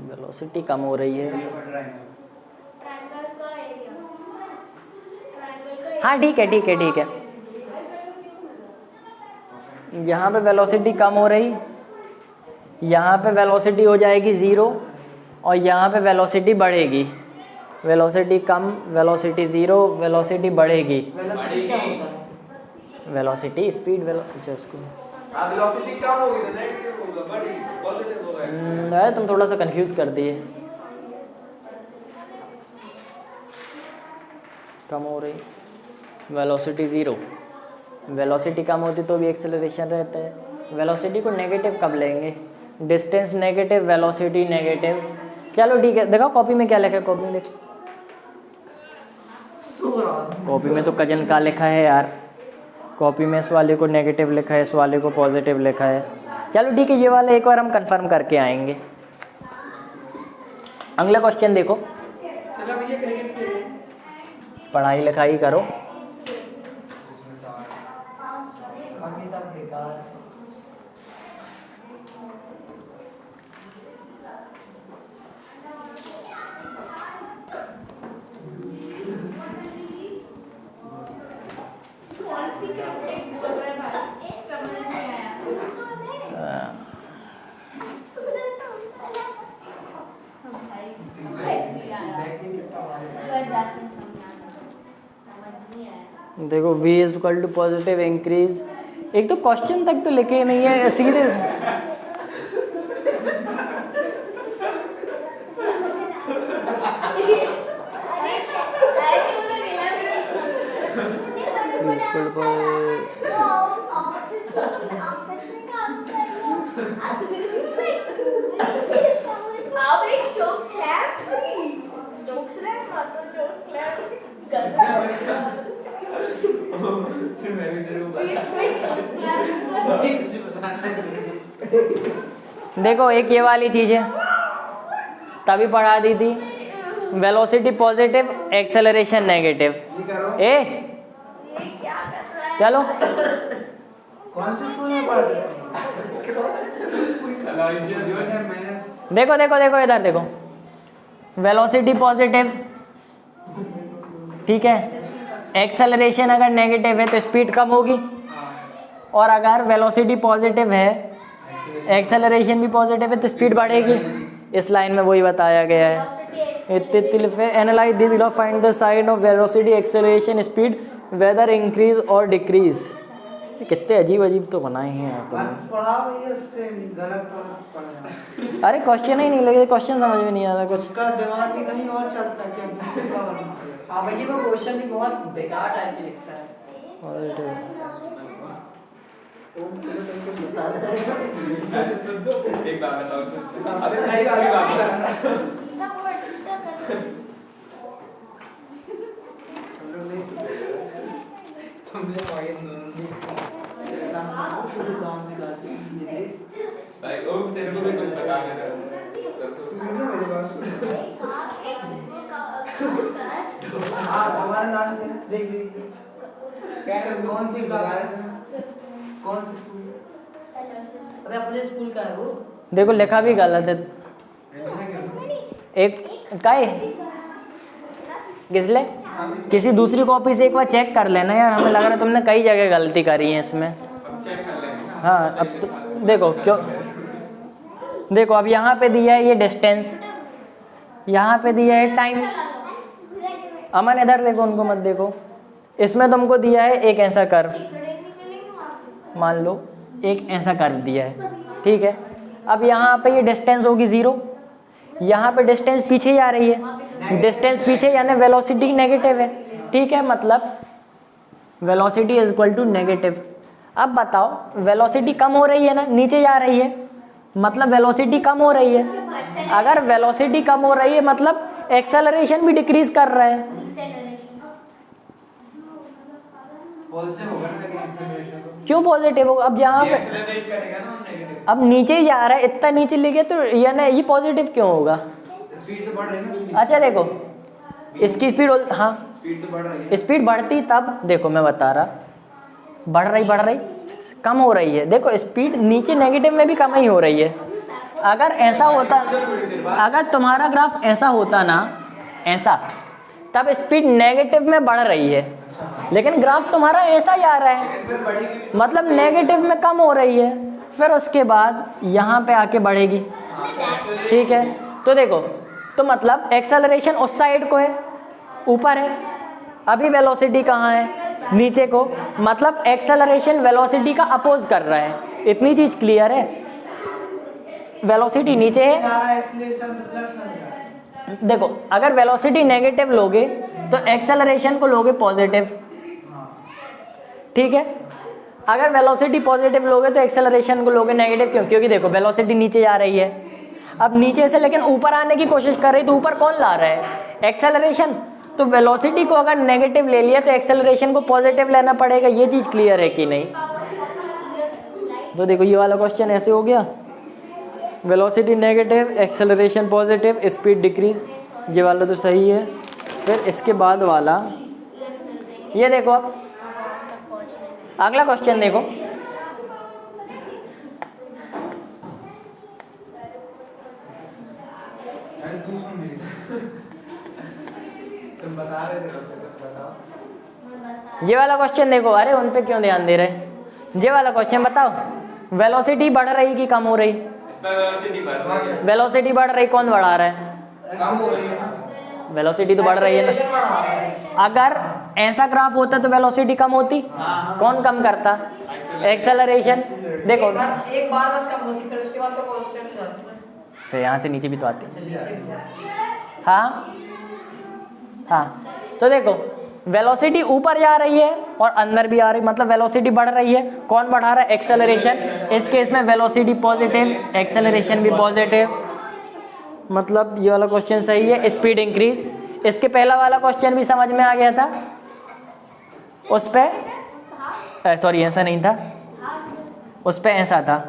वेलोसिटी कम हो रही है, हाँ ठीक है ठीक है ठीक है। यहाँ पे वेलोसिटी कम हो रही, यहाँ पे वेलोसिटी हो जाएगी 0 और यहाँ पे वेलोसिटी बढ़ेगी, वेलोसिटी कम, वेलोसिटी 0, वेलोसिटी बढ़ेगी। वेलोसिटी क्या होता है? वेलोसिटी स्पीड अच्छा उसको अब वेलोसिटी कम होगी तो नेगेटिव होगा, बड़ी पॉजिटिव होगा। तुम थोड़ा सा कंफ्यूज कर दिए। कम हो रही, वेलोसिटी 0, वेलोसिटी कम होती तो भी एक्सेलरेशन रहता है। वेलोसिटी को नेगेटिव कब लेंगे? Distance negative, velocity negative. चलो ठीक है, देखो कॉपी में क्या लिखा है, कॉपी में देखो, कॉपी में तो कजन का लिखा है यार, कॉपी में इस वाले को नेगेटिव लिखा है, इस वाले को पॉजिटिव लिखा है। चलो ठीक है, ये वाला एक बार हम कंफर्म करके आएंगे। अगला क्वेश्चन देखो, चलो भैया क्रिकेट खेलें। पढ़ाई लिखाई करो। बाकी सब बेकार। देखो v is equal to positive increase, एक तो क्वेश्चन तक तो लिखे नहीं है सीधे। देखो एक ये वाली चीज है, तभी पढ़ा दी थी, वेलोसिटी पॉजिटिव, एक्सेलरेशन नेगेटिव। ए चलो कौन से स्कूल में पढ़ते थे? देखो देखो देखो इधर देखो, वेलोसिटी पॉजिटिव, ठीक है, एक्सेलरेशन अगर नेगेटिव है तो स्पीड कम होगी, और अगर वेलोसिटी पॉजिटिव है, एक्सेलरेशन भी पॉजिटिव है तो स्पीड बढ़ेगी। इस लाइन में वही बताया गया है। Analyse this law, find the sign of velocity, acceleration, speed, whether increase और डिक्रीज। कितने अजीब अजीब तो बनाए हैं यार तुमने। पढ़ा भैया, उससे गलत पढ़ा। अरे क्वेश्चन ही नहीं लगे, क्वेश्चन समझ में नहीं आता कुछ। उसका दिमाग भी कहीं और चलता है क्या? हाँ भैया वो क्वेश्चन भी बहुत बेकार टाइप के लिखता है। एक बात बताओ, अबे सही वाली बात बता। हम लोग नहीं समझे पाए भाई ओ तेरे को भी कुछ बता के दे। तू समझे मेरी बात? हाँ, तुम्हारा नाम क्या है? देख देख देख। क्या है? कौन सी क्लास है? कौन सी स्कूल? अबे अपने स्कूल का है वो। देखो लिखा भी गलत है। एक काय किसले किसी दूसरी कॉपी से एक बार चेक कर लेना यार, हमें लग रहा है तुमने कई जगह गलती करी है इसमें। अब चेक कर लेंगे। हाँ अब तो देखो क्यों, देखो अब यहाँ पे दिया है ये डिस्टेंस, यहाँ पे दिया है टाइम। अमन इधर देखो, उनको मत देखो। इसमें तुमको दिया है एक ऐसा कर्व, मान लो एक ऐसा कर्व दिया है, ठीक है। अब यहाँ पे ये डिस्टेंस होगी 0, यहाँ पे डिस्टेंस पीछे जा रही है, डिस्टेंस पीछे यानी वेलोसिटी नेगेटिव है, ठीक है। मतलब velocity is equal to negative. अब बताओ वेलोसिटी कम हो रही है ना, नीचे जा रही है, मतलब वेलोसिटी कम हो रही है। अगर वेलोसिटी कम हो रही है मतलब एक्सेलरेशन भी डिक्रीज कर रहा है। पॉजिटिव होगा ना, लेकिन एक्सेलरेशन तो क्यों पॉजिटिव होगा? अब यहाँ पे एक्सेलरेट करेगा ना नेगेटिव। अब नीचे ही जा रहा है, इतना नीचे लेके तो यानी ये पॉजिटिव क्यों होगा? स्पीड तो बढ़ रही है ना उसकी। अच्छा देखो इसकी स्पीड, हाँ स्पीड तो बढ़ रही है। स्पीड बढ़ती तब, देखो मैं बता रहा, बढ़ रही कम हो रही है। देखो स्पीड नीचे नेगेटिव में भी कम ही हो रही है। अगर ऐसा होता, अगर तुम्हारा ग्राफ ऐसा होता ना, ऐसा, तब स्पीड नेगेटिव में बढ़ रही है, लेकिन ग्राफ तुम्हारा ऐसा ही आ रहा है, मतलब नेगेटिव में कम हो रही है, फिर उसके बाद यहाँ पे आके बढ़ेगी, ठीक है। तो देखो, तो मतलब एक्सेलरेशन उस साइड को है, ऊपर है, अभी वेलोसिटी कहाँ है? नीचे को, मतलब एक्सेलरेशन वेलोसिटी का अपोज कर रहा है। इतनी चीज क्लियर है? वेलोसिटी नीचे है, जा रहा है इसलिए सब प्लस में जा रहा है। देखो अगर वेलोसिटी नेगेटिव लोगे तो एक्सेलरेशन को लोगे पॉजिटिव, ठीक है। अगर वेलोसिटी पॉजिटिव लोगे तो एक्सेलरेशन को लोगे नेगेटिव। क्यों? क्योंकि देखो वेलोसिटी नीचे जा रही है, अब नीचे से लेकिन ऊपर आने की कोशिश कर रही, तो ऊपर कौन ला रहा है? एक्सेलरेशन। तो वेलोसिटी को अगर नेगेटिव ले लिया तो एक्सेलरेशन को पॉजिटिव लेना पड़ेगा। ये चीज क्लियर है कि नहीं? तो देखो ये वाला क्वेश्चन ऐसे हो गया, velocity negative, acceleration positive, speed decrease, ये वाला तो सही है। फिर इसके बाद वाला ये देखो, अब अगला क्वेश्चन देखो, तुम बता रहे थे कब से, कुछ बताओ। ये वाला क्वेश्चन देखो। अरे उन पे क्यों ध्यान दे रहे? ये वाला क्वेश्चन बताओ, वेलोसिटी बढ़ रही कि कम हो रही? वेलोसिटी बढ़ रही है। वेलोसिटी बढ़ रही, कौन बढ़ा रहा है? कम हो रही है। वेलोसिटी तो बढ़ रही है ना। अगर ऐसा ग्राफ होता तो वेलोसिटी कम होती, कौन कम करता? एक्सेलरेशन। देखो एक बार बस कम होती, फिर उसके बाद तो कांस्टेंट रहती है। फिर यहाँ से नीचे भी तो आती। नीचे भी है। हाँ हाँ, तो देखो वेलोसिटी ऊपर जा रही है और अंदर भी आ रही, मतलब वेलोसिटी बढ़ रही है। कौन बढ़ा रहा है? एक्सेलरेशन। इस केस में वेलोसिटी पॉजिटिव, एक्सेलरेशन भी पॉजिटिव, मतलब ये वाला क्वेश्चन सही है। स्पीड इंक्रीज, इसके पहला वाला क्वेश्चन भी समझ में आ गया था, उस पे सॉरी ऐसा नहीं था, उस पे ऐसा था,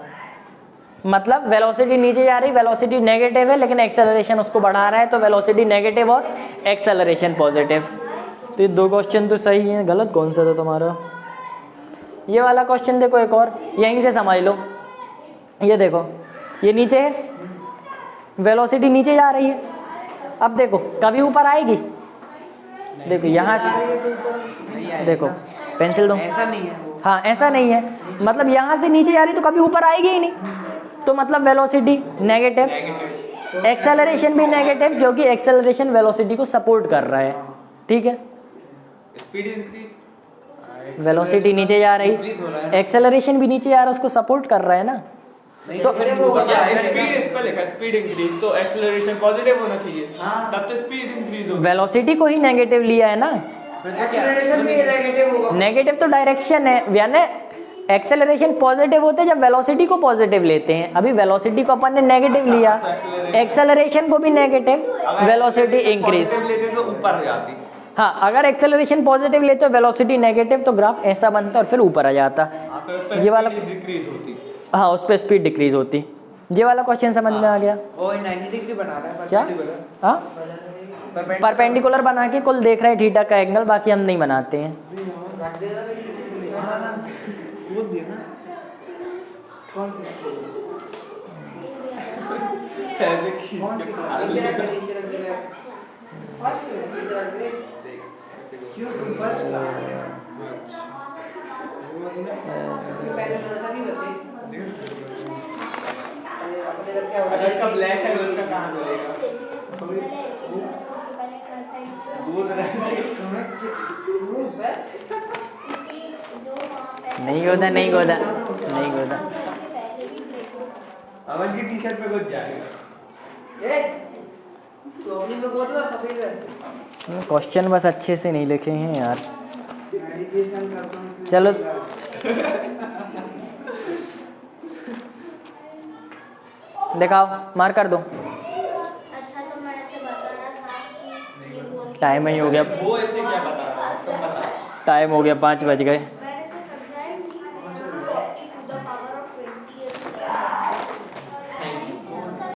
मतलब वेलोसिटी नीचे जा रही, वेलोसिटी नेगेटिव है लेकिन एक्सेलरेशन उसको बढ़ा रहा है, तो वेलोसिटी नेगेटिव और एक्सेलरेशन पॉजिटिव। तो ये दो क्वेश्चन तो सही हैं। गलत कौन सा था तुम्हारा? ये वाला क्वेश्चन देखो एक और, यहीं से समझ लो। ये देखो, ये नीचे है, वेलोसिटी नीचे जा रही है। अब देखो कभी ऊपर आएगी? देखो यहाँ से, नहीं आएगा देखो ना। पेंसिल दो। ऐसा नहीं है वो। हाँ ऐसा नहीं है, मतलब यहाँ से नीचे जा रही तो कभी ऊपर आएगी ही नहीं, तो मतलब वेलोसिटी नेगेटिव, एक्सेलरेशन भी नेगेटिव, क्योंकि एक्सेलरेशन वेलोसिटी को सपोर्ट कर रहा है। ठीक है, स्पीड इंक्रीज, वेलोसिटी नीचे जा रही, इंक्रीज हो रहा है। एक्सेलरेशन भी नीचे जा रहा है, उसको सपोर्ट कर रहा है ना। नहीं तो- फिर वो या स्पीड इस पर लिखा स्पीड इंक्रीज, तो एक्सेलरेशन पॉजिटिव होना चाहिए, तब तो स्पीड इंक्रीज होगी। वेलोसिटी को ही नेगेटिव लिया है ना, एक्सेलरेशन भी नेगेटिव होगा। नेगेटिव तो डायरेक्शन है, यानी एक्सेलरेशन पॉजिटिव होते हैं जब वेलोसिटी को पॉजिटिव लेते हैं। अभी वेलोसिटी को अपन ने नेगेटिव लिया, एक्सेलरेशन को भी नेगेटिव, वेलोसिटी इंक्रीज। पॉजिटिव लेते तो ऊपर जाती। हाँ, अगर एक्सेलरेशन पॉजिटिव लेते हो, वेलोसिटी नेगेटिव, तो ग्राफ ऐसा बनता और फिर ऊपर आ जाता। फिर उस पर ये वाला- डिक्रीज होती। हाँ, उस पर स्पीड डिक्रीज होती। ये वाला क्वेश्चन समझ में आ गया वो 90 डिग्री बना रहा है क्या? perpendicular। हाँ, परपेंडिकुलर बना के कुल देख रहे हैं थीटा का एंगल, बाकी हम नहीं बनाते हैं। वो दिया ना। कौन सी ऐसे खींच कौन के सी बना नीचे रख लो। दे, नीचे रख दे। नीचे रख दे। क्यों तुम फर्स्ट क्लास इसके पहले नजर नहीं लगती। अरे अपने रख क्या अगर इसका ब्लैक है तो इसका कहाँ चलेगा? दूर रहने नहीं गोदा, नहीं गोदा, नहीं गोदा। अमन की टी शर्ट पे कुछ जाएगा। ए तो अपनी में बहुत ना सफेद है। क्वेश्चन बस अच्छे से नहीं लिखे हैं यार। मेडिटेशन करता हूँ इसलिए चलो। दिखाओ, मार कर दो। अच्छा तो मैं ऐसे बता रहा था कि ये बोल टाइम ही हो गया, वो ऐसे क्या बता रहा है? तुम बता। टाइम हो गया, 5 बज गए।